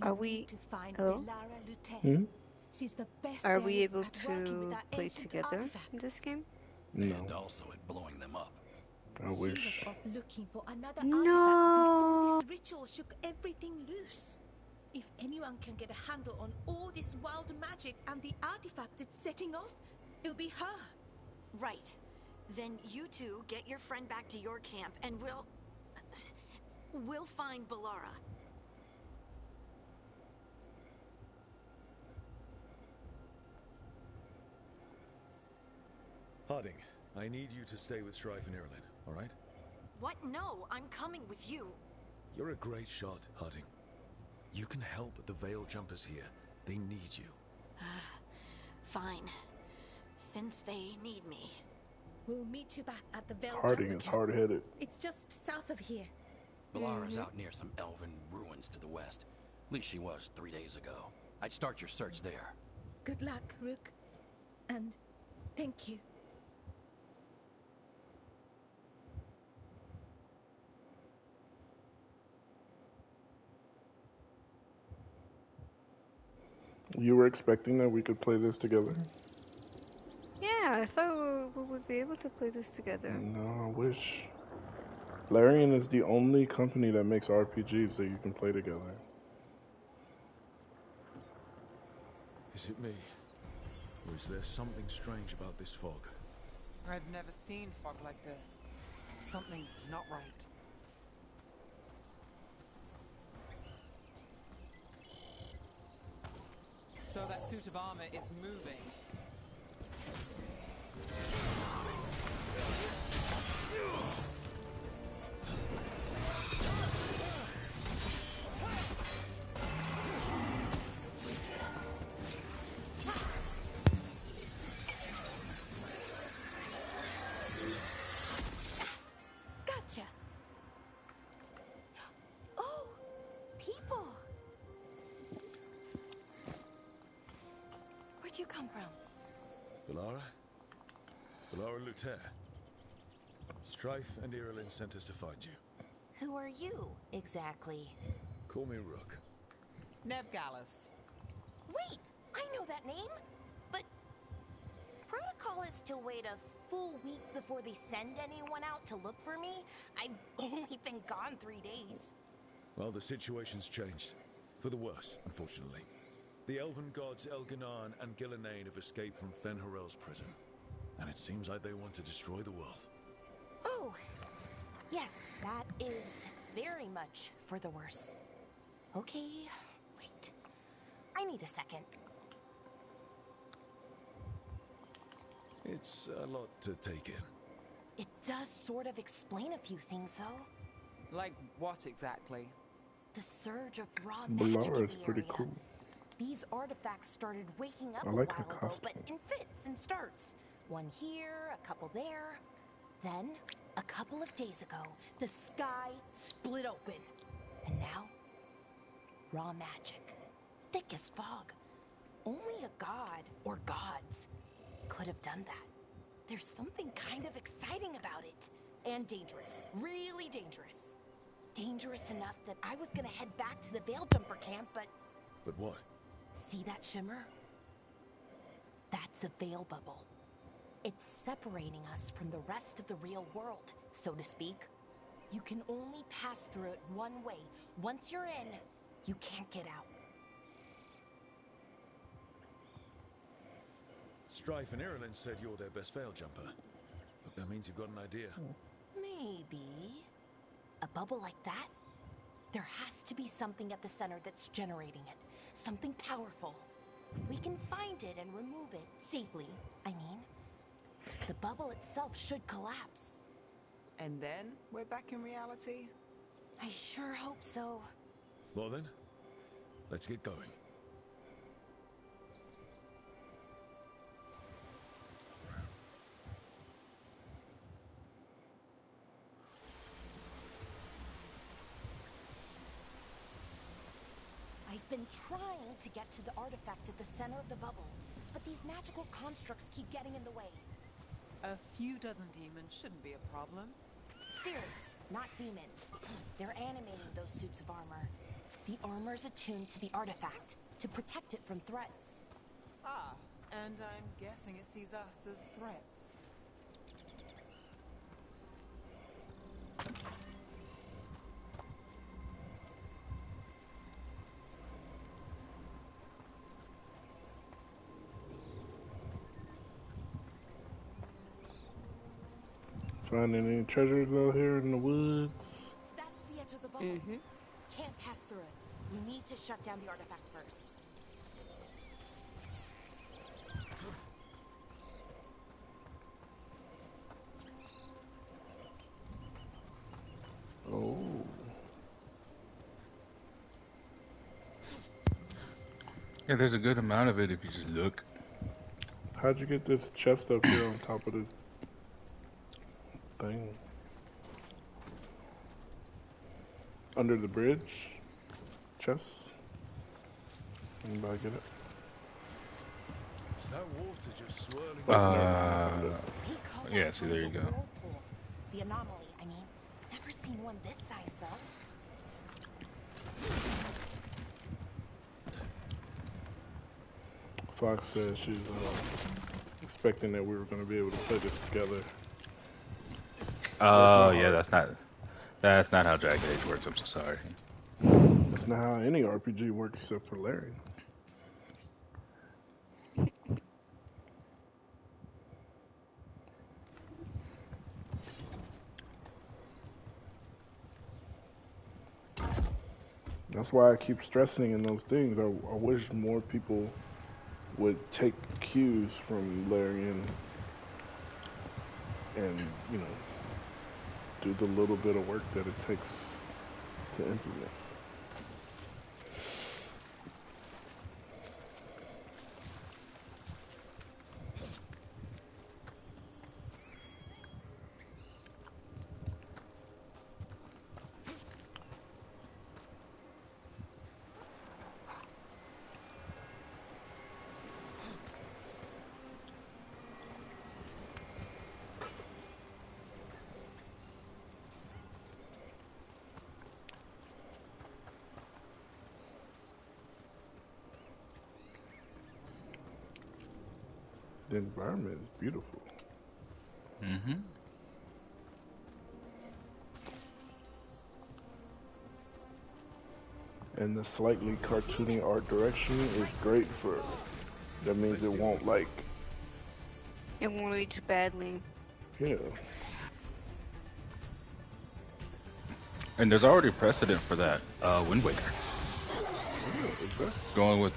Are we... need to find Hello? Belara Lute. Hmm? She's the best Are we there is able at working with to our play ancient together artifacts. in this game? No. And also at blowing them up. I She wish. was off looking for another No. artifact before this ritual shook everything loose. If anyone can get a handle on all this wild magic and the artifacts it's setting off, it'll be her. Right. Then you two get your friend back to your camp and we'll find Belara. Harding, I need you to stay with Strife and Irlin, all right? What? No, I'm coming with you. You're a great shot, Harding. You can help the veil jumpers here. They need you. Fine. Since they need me. We'll meet you back at the Veil Harding Jumper is camp. hard-headed. It's just south of here. Belara's out near some elven ruins to the west. At least she was 3 days ago. I'd start your search there. Good luck, Rook. And thank you. You were expecting that we could play this together? Yeah, I thought we would be able to play this together. No, I wish. Larian is the only company that makes RPGs that you can play together. Is it me? Or is there something strange about this fog? I've never seen fog like this. Something's not right. So that suit of armor is moving. Gotcha. Oh, people. Where'd you come from? Belara? Belara Lute. Strife and Irulan sent us to find you. Who are you, exactly? Call me Rook. Nev Gallus. Wait! I know that name! But protocol is to wait a full week before they send anyone out to look for me? I've only been gone 3 days. Well, the situation's changed. For the worse, unfortunately. The elven gods Elganan and Gillenane have escaped from Fen'Harel's prison. And it seems like they want to destroy the world. Oh, yes, that is very much for the worse. Okay, wait. I need a second. It's a lot to take in. It does sort of explain a few things, though. Like what exactly? The surge of raw magic in Balara is the pretty area. cool. These artifacts started waking up I a like her while ago, but costume. in fits and starts. One here, a couple there. Then, a couple of days ago, the sky split open. And now, raw magic. Thick as fog. Only a god, or gods, could have done that. There's something kind of exciting about it. And dangerous. Really dangerous. Dangerous enough that I was gonna head back to the Veil Jumper camp, but... But what? See that shimmer? That's a veil bubble. It's separating us from the rest of the real world, so to speak. You can only pass through it one way. Once you're in, you can't get out. Strife and Irulan said you're their best veil jumper. But that means you've got an idea. Maybe. A bubble like that? There has to be something at the center that's generating it. Something powerful. If we can find it and remove it safely, I mean, the bubble itself should collapse. And then we're back in reality? I sure hope so. Well then, let's get going. I've been trying to get to the artifact at the center of the bubble, but these magical constructs keep getting in the way. A few dozen demons shouldn't be a problem. Spirits, not demons. They're animating those suits of armor. The armor's attuned to the artifact, to protect it from threats. Ah, and I'm guessing it sees us as threats. Finding any treasures out here in the woods? That's the edge of the bubble. Can't pass through it. We need to shut down the artifact first. Oh. Yeah, there's a good amount of it if you just look. How'd you get this chest up here on top of this thing? Under the bridge? Chest? Anybody get it? Is that water just swirling? We call yeah, that see, there you kind go. of whirlpool. The anomaly, I mean. Never seen one this size, though. Fox says she's expecting that we were going to be able to play this together. Oh, yeah, that's not how Dragon Age works. I'm so sorry. That's not how any RPG works except for Larry. That's why I keep stressing in those things. I wish more people would take cues from Larian and, you know, do the little bit of work that it takes to implement. The environment is beautiful. Mm-hmm. And the slightly cartoony art direction is great for. That means it won't like. It won't age badly. Yeah. And there's already precedent for that. Wind Waker. Yeah, exactly. Going with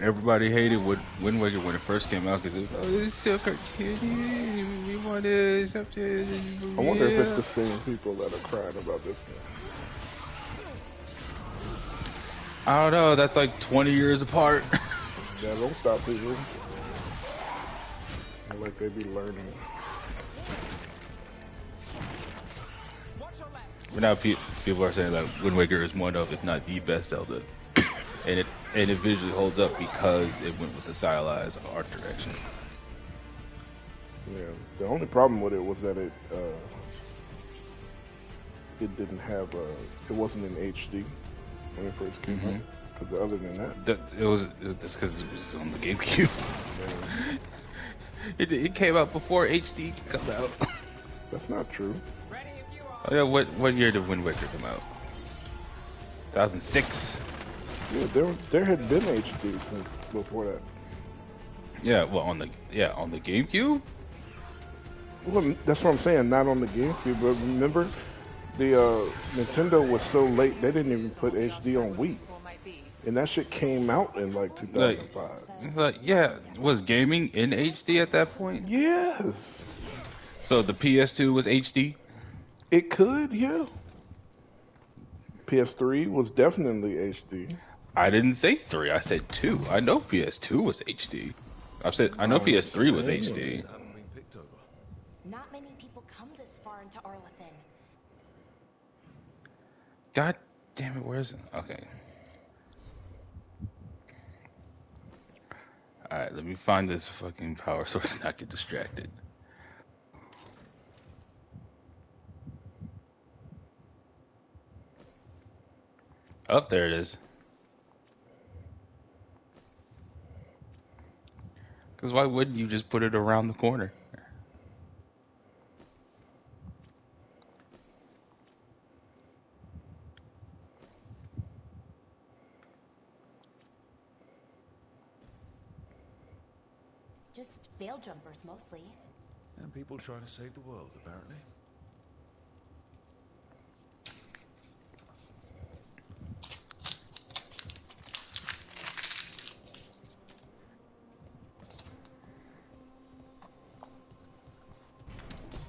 everybody hated Wind Waker when it first came out because it was, oh, it's so cartoony. We want something. I wonder if it's the same people that are crying about this game. I don't know. That's like 20 years apart. Yeah, don't stop people. Like they be learning. But now people are saying that Wind Waker is one of, if not the best Zelda, and it visually holds up because it went with the stylized art direction. Yeah, the only problem with it was that it didn't have it wasn't in HD when it first came out. Because other than that, it was just because it was on the GameCube. Yeah. it came out before HD could come out. That's not true. Oh yeah, what year did Wind Waker come out? 2006. Yeah, there had been HD since before that. Yeah, well on the GameCube. Well, that's what I'm saying. Not on the GameCube, but remember, the Nintendo was so late they didn't even put HD on Wii, and that shit came out in like 2005. Yeah, was gaming in HD at that point? Yes. So the PS2 was HD. It could, yeah. PS3 was definitely HD. I didn't say 3. I said 2. I know PS2 was HD. I know PS3 was HD. Not many people come this far into Arlathan. God damn it, where's it? Okay. Alright, let me find this fucking power source and not get distracted. Oh, there it is. Because why wouldn't you just put it around the corner? Just veil jumpers, mostly. And people trying to save the world, apparently.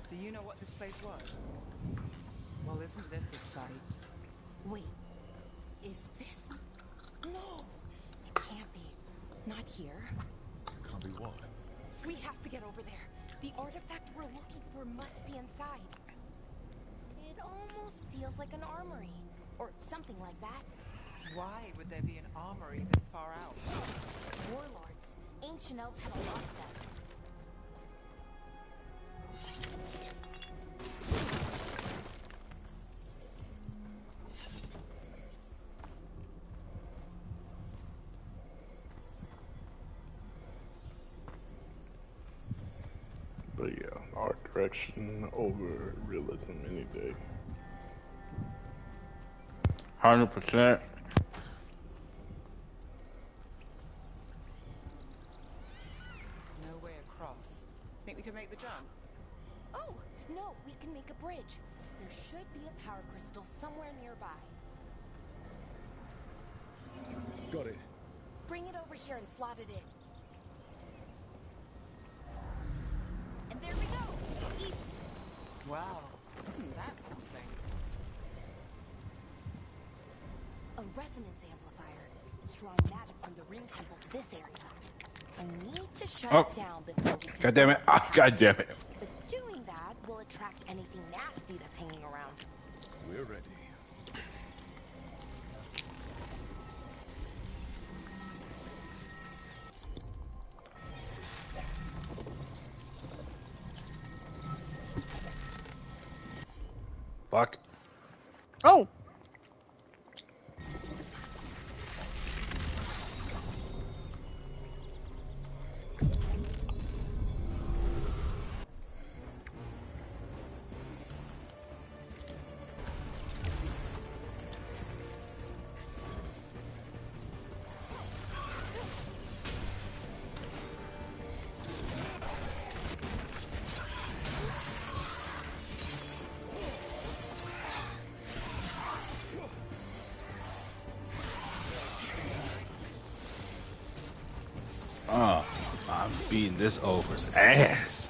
Do you know what this place was? Well, isn't this a sight? Wait, is this? No, it can't be. Not here. Can't be what? We have to get over there. The artifact we're looking for must be inside. It almost feels like an armory, or something like that. Why would there be an armory this far out? Warlords. Ancient elves had a lot of them. But yeah, art direction over realism any day. 100%. No way across. Think we can make the jump? Oh, no, we can make a bridge. There should be a power crystal somewhere nearby. Got it. Bring it over here and slot it in. And there we go! Easy! Wow, isn't that something? A resonance amplifier. It's drawing magic from the ring temple to this area. I need to shut it down before we can... God damn it. Oh, God damn it. But doing that will attract anything nasty that's hanging around. We're ready. Fuck. Oh! beating this ogre's ass.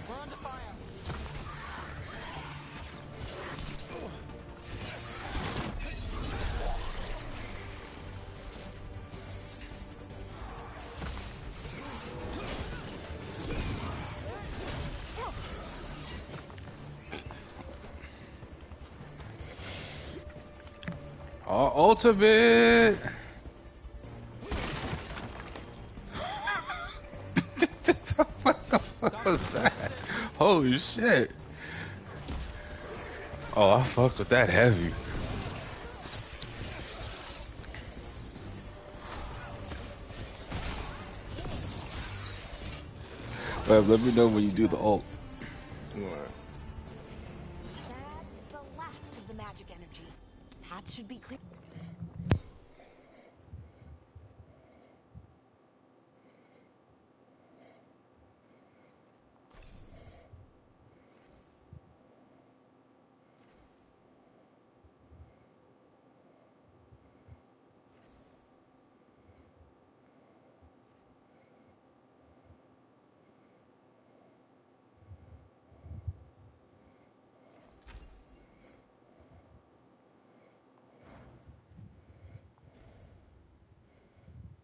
We're under fire. Oh, ultimate! What the fuck was that? Holy shit! Oh, I fucked with that heavy. But let me know when you do the ult. That's the last of the magic energy. Path should be clear.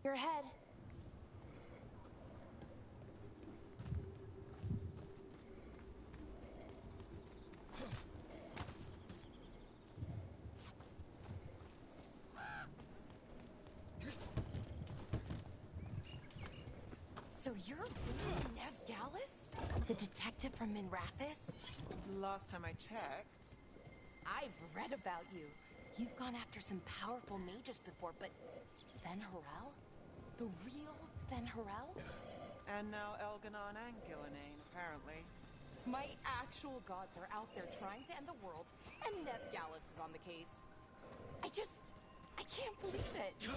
You're ahead. So you're Nev Gallus? The detective from Minrathis? Last time I checked. I've read about you. You've gone after some powerful mages before, but Fen Harel? The real Fen Harel? And now Elganon and Gillinane, apparently. My actual gods are out there trying to end the world, and Nev Gallus is on the case. I can't believe it.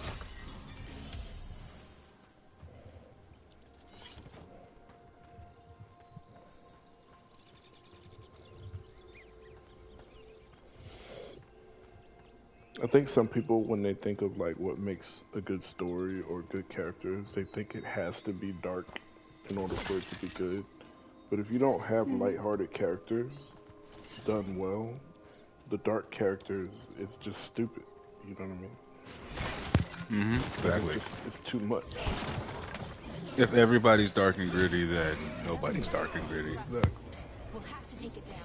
I think some people, when they think of like what makes a good story or good characters, they think it has to be dark in order for it to be good. But if you don't have lighthearted characters done well, the dark characters is just stupid. You know what I mean? Exactly. It's too much. If everybody's dark and gritty, then nobody's dark and gritty. Exactly. We'll have to take it down.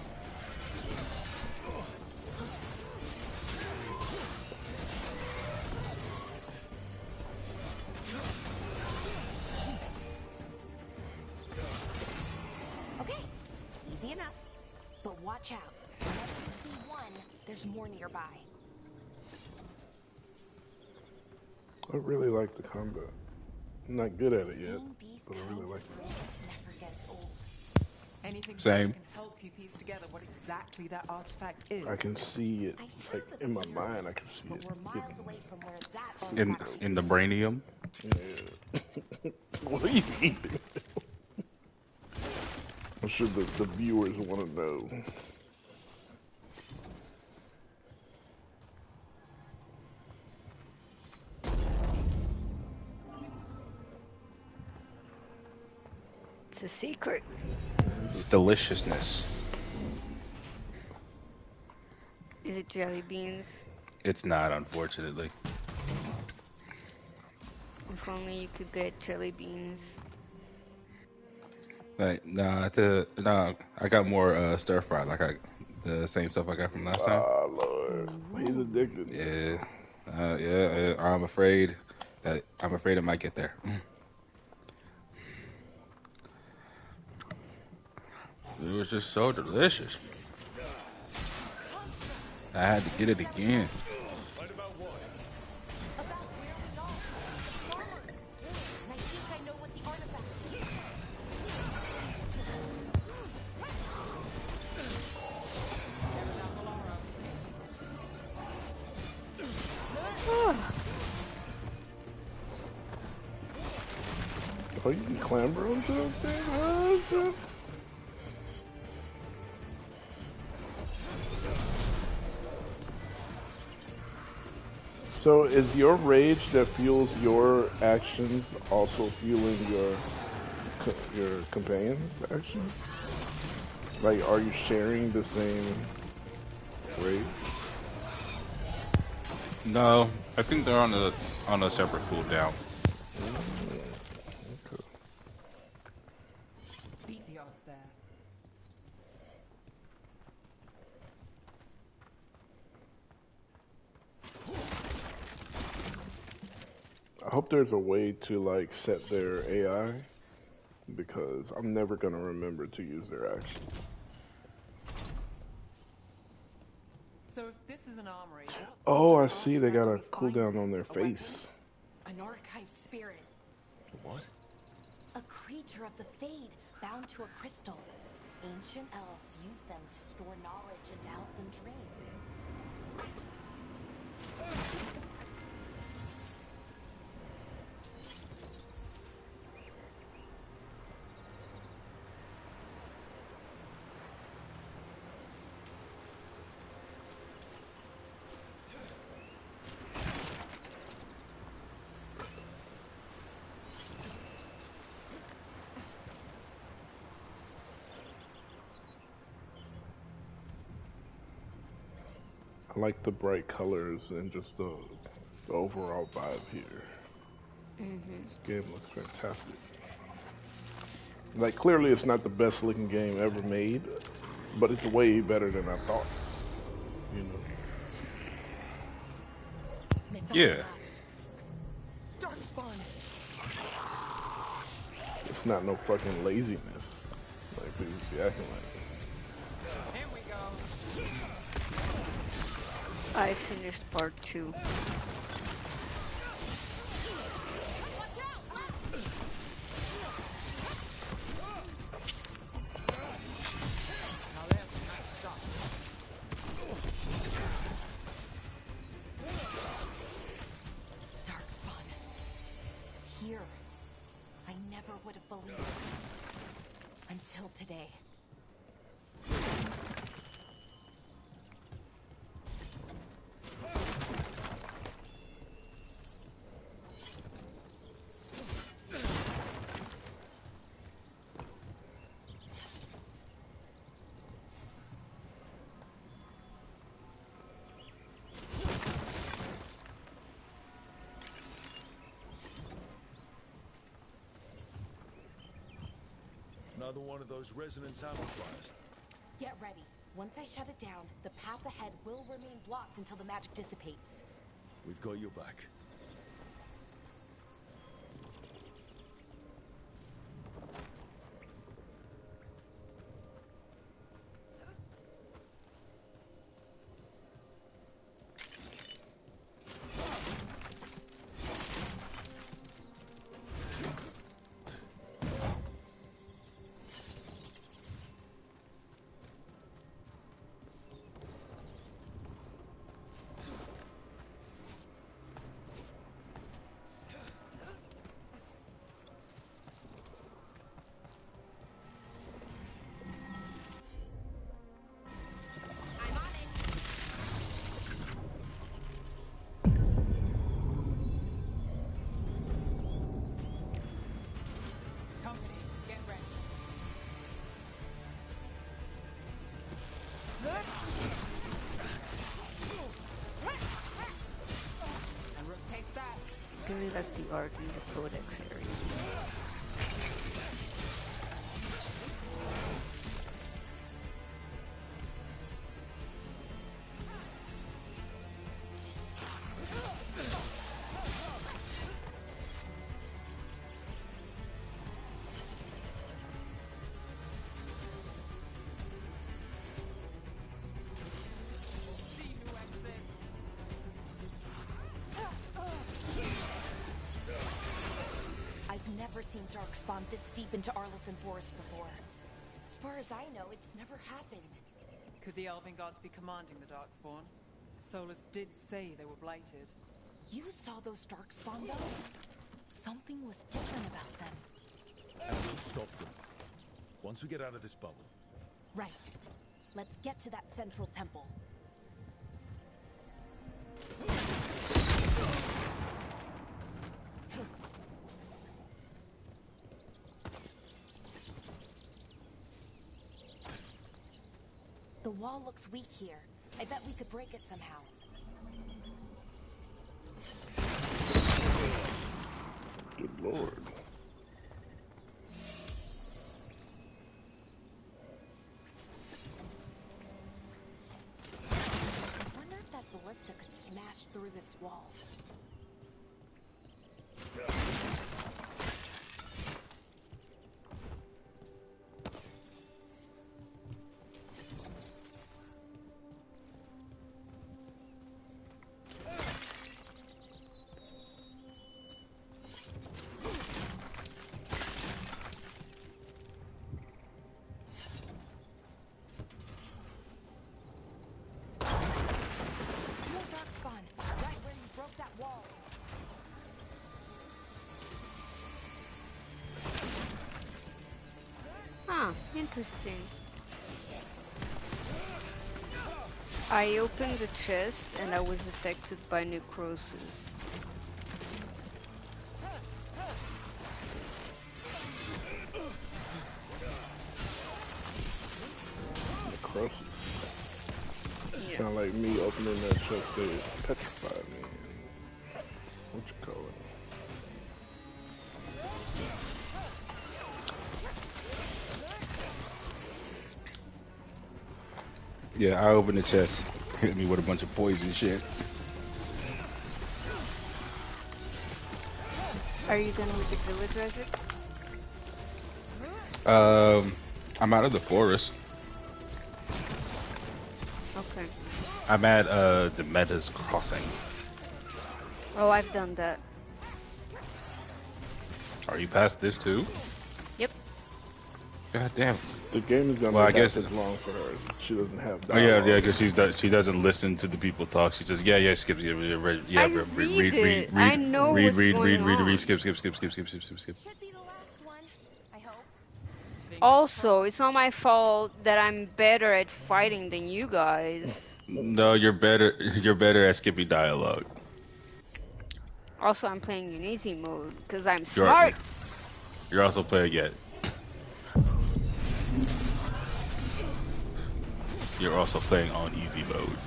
Okay, easy enough. But watch out. Whenever you see one, there's more nearby. I really like the combat. I'm not good at it yet, Seeing these but I kinds really of like it. things never gets old. Anything Same. that can help you piece together what exactly that artifact is. I can see it, like in my mind. I can see But it. we're miles away from where that In artifact in the brainium. Yeah. What are you eating? I'm sure the viewers want to know. It's a secret. It's deliciousness. Is it jelly beans? It's not, unfortunately. If only you could get jelly beans. Like, no, I got more stir fry, like the same stuff I got from last time. Ah, Lord, he's addicted. Yeah, I'm afraid it might get there. It was just so delicious. I had to get it again. Right about what? about where we are. Farmer. And I think I know what the artifact is. Oh, you can clamber onto that thing? Oh, shit. So is your rage that fuels your actions also fueling your companion's actions? Like, are you sharing the same rage? No, I think they're on a separate cooldown. Okay. Beat the odds there. I hope there's a way to like set their AI, because I'm never gonna remember to use their actions. So if this is an armory, what Oh, sort I of see. They got a artifact are we cooldown finding? on their A weapon? face. An archive spirit. What? A creature of the Fade, bound to a crystal. Ancient elves use them to store knowledge and to help them dream. I like the bright colors and just the overall vibe here. This game looks fantastic. Like, clearly it's not the best looking game ever made, but it's way better than I thought. You know? Yeah. Darkspawn. It's not no fucking laziness like people be acting like. Here we go. I finished part 2. Now there's some nice stuff. Darkspawn. Here. I never would have believed it. Until today. Another one of those resonance amplifiers. Get ready. Once I shut it down, the path ahead will remain blocked until the magic dissipates. We've got your back. Company, get ready. And Rook takes that. Really like the art in the codex area. I've never seen Darkspawn this deep into Arlothan Forest before. As far as I know, it's never happened. Could the Elven gods be commanding the Darkspawn? Solus did say they were blighted. You saw those Darkspawn, though? Something was different about them. And we'll stop them. Once we get out of this bubble. Right. Let's get to that central temple. The wall looks weak here. I bet we could break it somehow. Good lord. I wonder if that ballista could smash through this wall. Interesting. I opened the chest and I was affected by necrosis. Necrosis? Yeah. Kind of like me opening that chest, they petrified me. What you call it? Yeah, I opened the chest, hit me with a bunch of poison shit. Are you done with the village, Isaac? I'm out of the forest. Okay. I'm at the Meadows Crossing. Oh, I've done that. Are you past this too? Yep. God damn. The game is gonna be half as long for her. She doesn't have dialogue. Oh yeah, because she doesn't listen to the people talk. She just skip, I know what's going on. skip. Should be the last one, I hope. Also, it's not my fault that I'm better at fighting than you guys. No, you're better. You're better at skipping dialogue. Also, I'm playing in easy mode because I'm smart. You're also playing it. You're also playing on easy mode.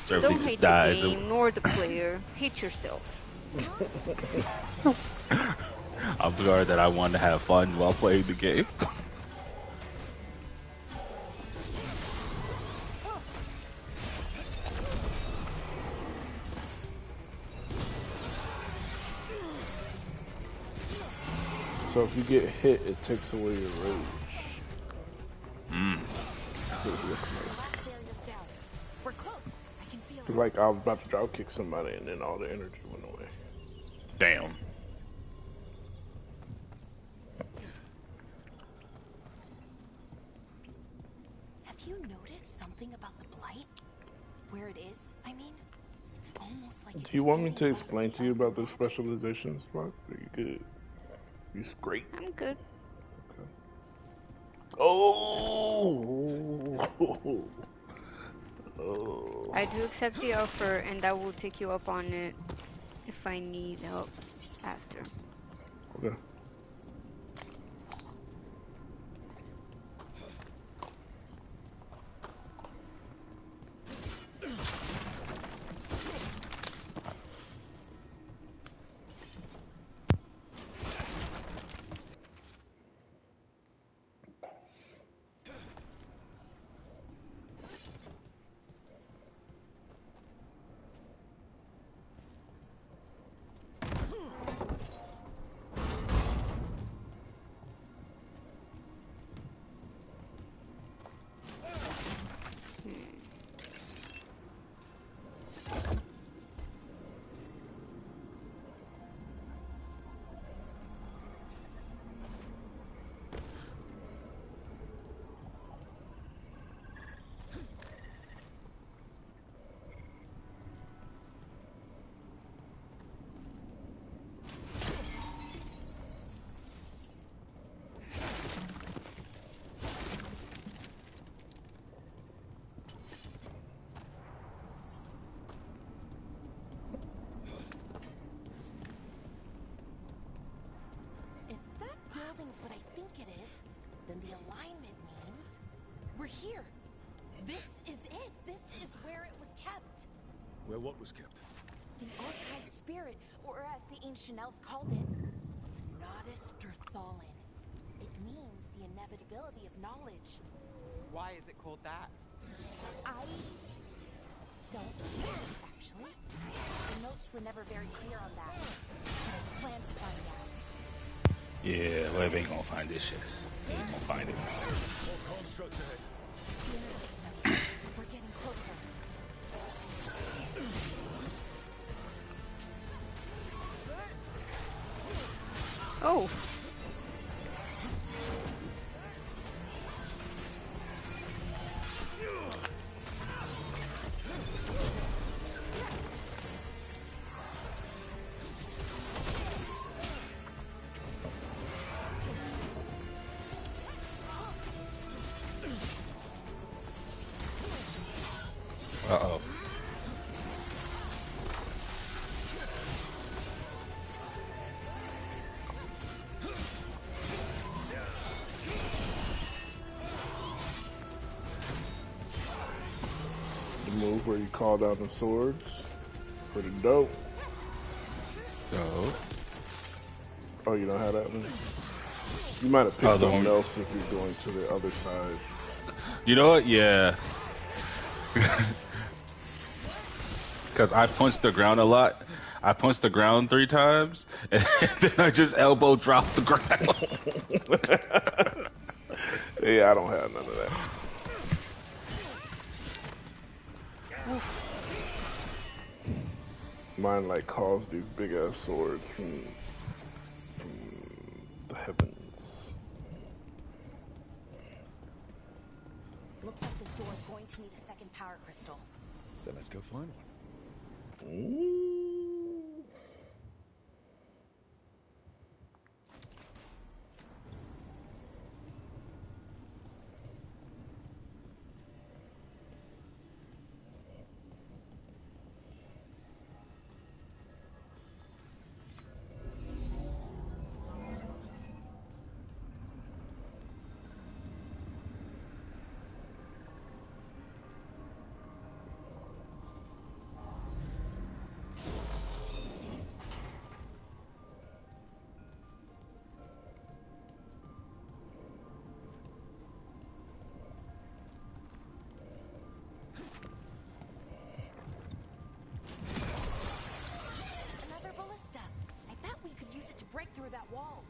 So Don't everything hate just dies. the game nor the player. Hate yourself. I'm glad that I want to have fun while playing the game. So if you get hit, it takes away your rage. That's what it looks like. We're close. I can feel it. Like I was about to drop kick somebody and then all the energy went away. Damn. Have you noticed something about the blight? Where it is, I mean? It's almost like Do you want me to explain to you about the specialization spot? Are you good? You great? I'm good. Okay. Oh! Oh. I do accept the offer and I will take you up on it if I need help after. Okay. Building's what I think it is, then the alignment means we're here. This is it. This is where it was kept. Where what was kept? The archive spirit, or as the ancient elves called it, Nodus Derthalin. It means the inevitability of knowledge. Why is it called that? I don't know, actually. The notes were never very clear on that. I plan to find out. Yeah, Lev ain't gonna find this shit. He ain't gonna find it. More constructs ahead. The inner system. We're getting closer. Oh. Uh-oh. The move where you call down the swords. Pretty dope. So, Oh, you don't have that one? You might have picked Oh, the something one- else if you're going to the other side. you know what? Yeah. Because I punched the ground a lot. I punched the ground 3 times, and then I just elbow dropped the ground. Yeah, I don't have none of that. Mine like calls these big ass swords from the heavens. Looks like this door is going to need a second power crystal. Then let's go find one. Another ballista. I bet we could use it to break through that wall.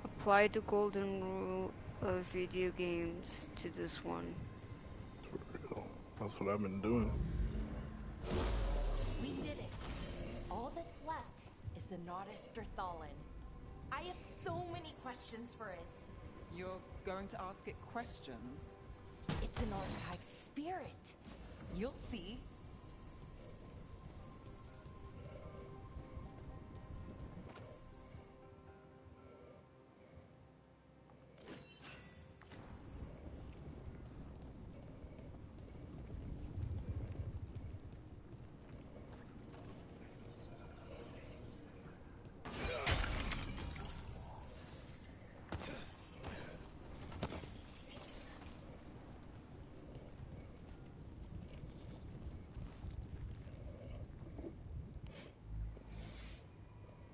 Apply the golden rule of video games to this one. That's what I've been doing. We did it. All that's left is the Nodus Derthalin. I have so many questions for it. You're going to ask it questions? It's an archive spirit. You'll see.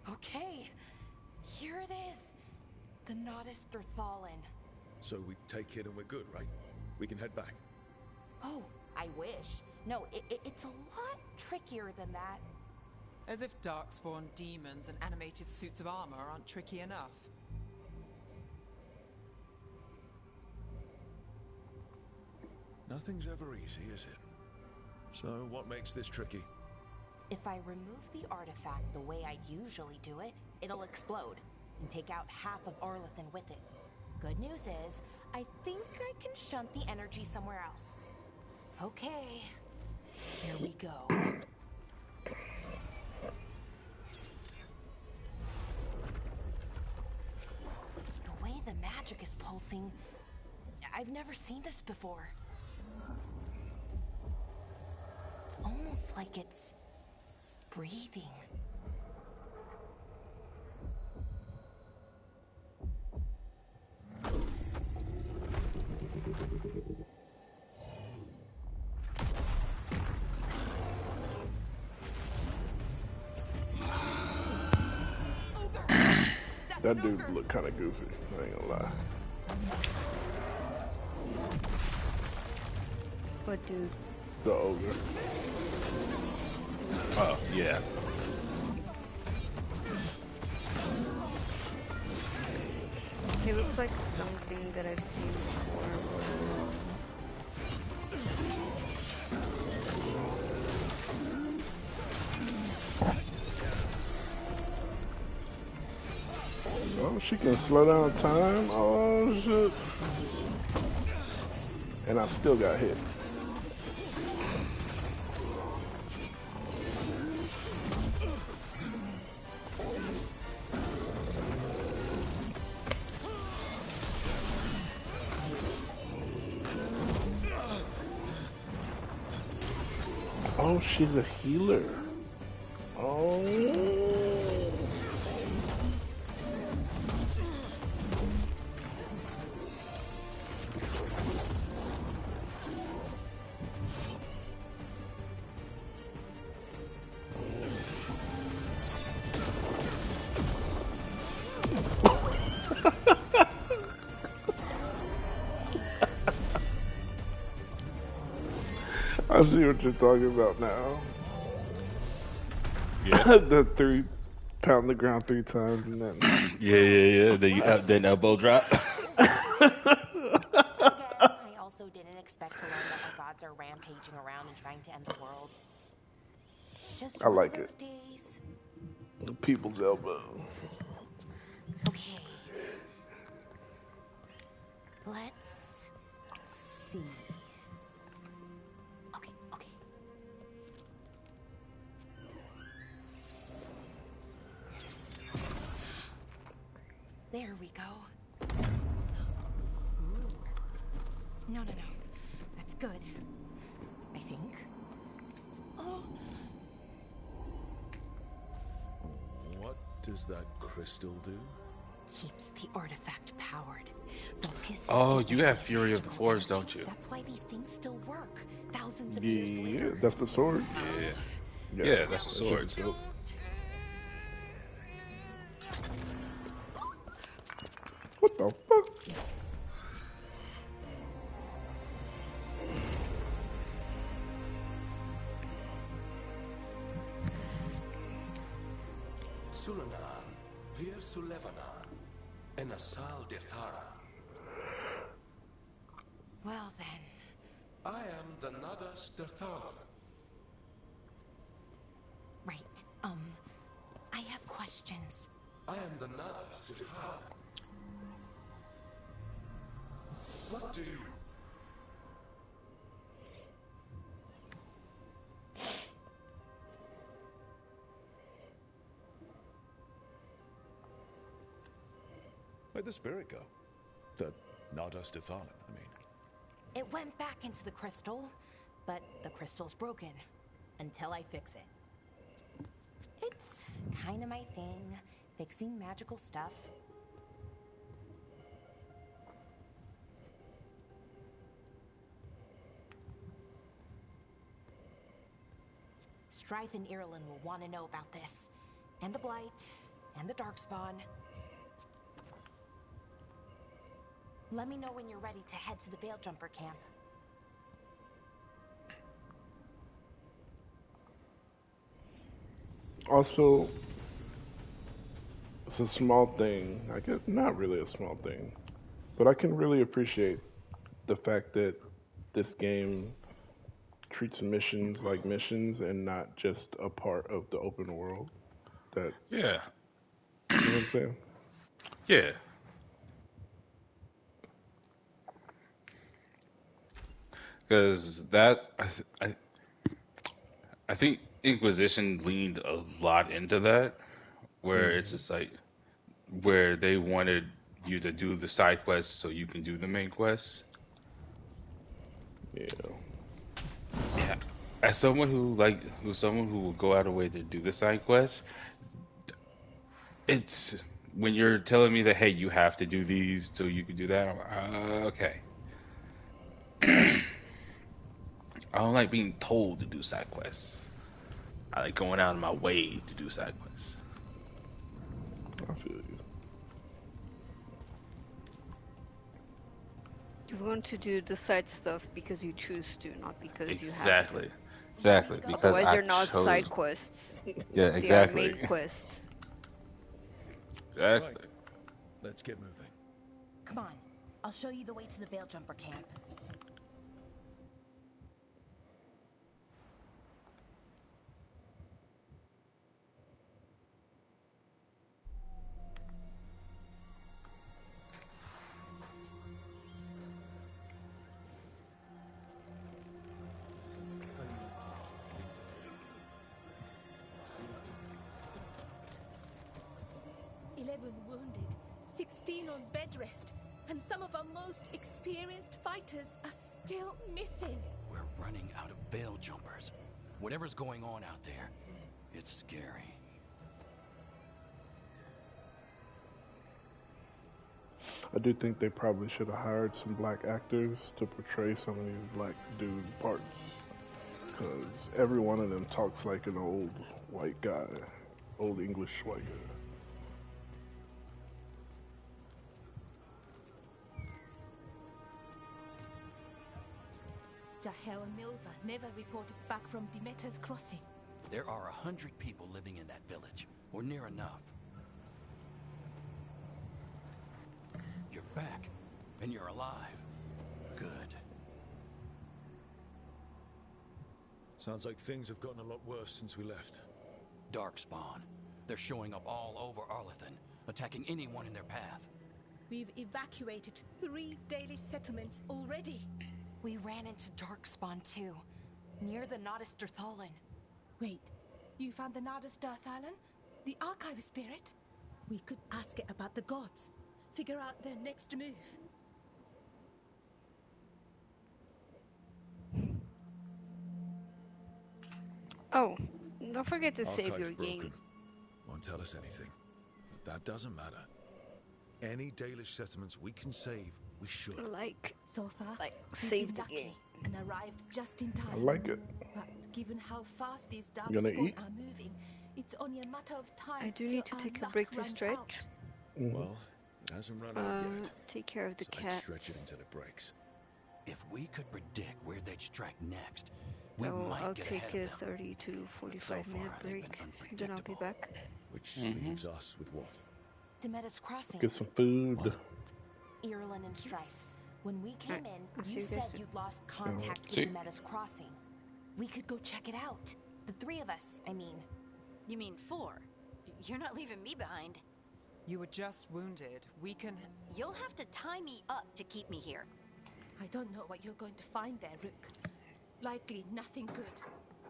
Okay, here it is. The The Nodus Derthalin. So we take it and we're good, right? We can head back. Oh, I wish. No, it's a lot trickier than that. As if darkspawn demons and animated suits of armor aren't tricky enough. Nothing's ever easy, is it? So what makes this tricky? If I remove the artifact the way I'd usually do it, it'll explode and take out half of Arlathan with it. Good news is, I think I can shunt the energy somewhere else. Okay, here we go. The way the magic is pulsing, I've never seen this before. It's almost like it's breathing. That dude looked kind of goofy, I ain't gonna lie. What dude? The ogre. Oh, yeah. He looks like something that I've seen before. Oh, she can slow down time? Oh, shit. And I still got hit. Oh, she's a healer. Oh. I see what you're talking about now. Yeah. The 3 pound the ground 3 times and then. Yeah. Then you then elbow drop. Again, I also didn't expect to learn that my gods are rampaging around and trying to end the world. Just I one like of those it. days. The people's elbow. Okay. Let's see. Okay. There we go. Ooh. No. That's good. I think. Oh. What does that crystal do? Keeps the artifact powered. Focuses Oh, the you have Fury of the magical Force, energy. don't you? That's why these things still work. Thousands of years Yeah, later. that's the sword. Yeah, that's the sword. So. What the fuck? Sulanan, Vir Sulevanan, and Asal Dithara. Well then. I am the Nadas Derthalin. Right. I have questions. I am the Nadas Derthalin. What do you? Where'd the spirit go? The Nodus Derthalin, I mean. It went back into the crystal, but the crystal's broken. Until I fix it. It's kind of my thing, fixing magical stuff. Strife and Irulan will want to know about this. And the Blight, and the Darkspawn. Let me know when you're ready to head to the Veil Jumper camp. Also, it's a small thing. I guess not really a small thing, but I can really appreciate the fact that this game treats missions like missions and not just a part of the open world. That Yeah. you know what I'm saying? Yeah. Because I think Inquisition leaned a lot into that, where it's just like where they wanted you to do the side quests so you can do the main quests. Yeah. Yeah. As someone who's someone who will go out of way to do the side quests, it's when you're telling me that hey, you have to do these so you can do that. I'm like, okay. I don't like being told to do side quests. I like going out of my way to do side quests. I feel you. You want to do the side stuff because you choose to, not because you have to. Exactly. Because Otherwise, I they're not chose. side quests. Yeah, exactly. They are main quests. Exactly. Right. Let's get moving. Come on, I'll show you the way to the Veil Jumper camp. Wounded, 16 on bed rest, and some of our most experienced fighters are still missing. We're running out of veil jumpers. Whatever's going on out there, it's scary. I do think they probably should have hired some black actors to portray some of these black dude parts, because every one of them talks like an old white guy, old English white guy. Jahel and Milva never reported back from Demeter's crossing. There are 100 people living in that village, or near enough. You're back, and you're alive. Good. Sounds like things have gotten a lot worse since we left. Darkspawn. They're showing up all over Arlethan, attacking anyone in their path. We've evacuated 3 daily settlements already. We ran into Darkspawn too, near the Nodus Derthalan. Wait, you found the Nodus Derthalan? The archive spirit? We could ask it about the gods. Figure out their next move. Oh, don't forget to save Archive's your broken. game. Won't tell us anything. But that doesn't matter. Any Dalish settlements we can save, we should. So far, we've save been the lucky game. and arrived just in time. I like it. But given how fast these dark You gonna spawn eat? are moving, it's only a matter of time. I do need to take a break to stretch. Well, it hasn't run out yet. Take care of the So let's cat. stretch it until it breaks. If we could predict where they'd strike next, we So might I'll get take ahead a of them. 30 to 45 minute break, and then I'll be back. Which leaves us with what? Demeter's crossing. Get some food. Irulan and Strife. When we came in, I'll see you you said guys you'd lost contact See? with Demeter's crossing. We could go check it out. The 3 of us, I mean. You mean 4? You're not leaving me behind. You were just wounded. We can... You'll have to tie me up to keep me here. I don't know what you're going to find there, Rook. Likely nothing good.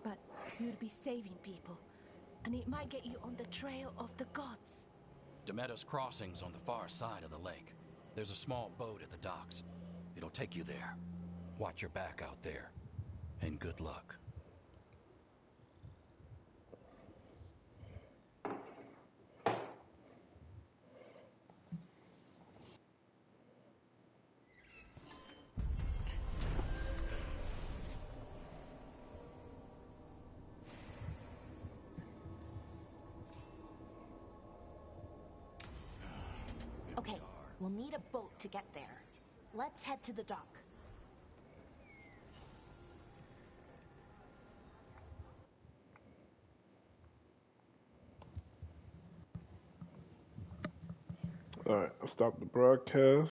But you'll be saving people. And it might get you on the trail of the gods. Demeter's crossing's on the far side of the lake. There's a small boat at the docks. It'll take you there. Watch your back out there. And good luck. Okay, we'll need a boat to get there. let's head to the dock. All right, I'll stop the broadcast.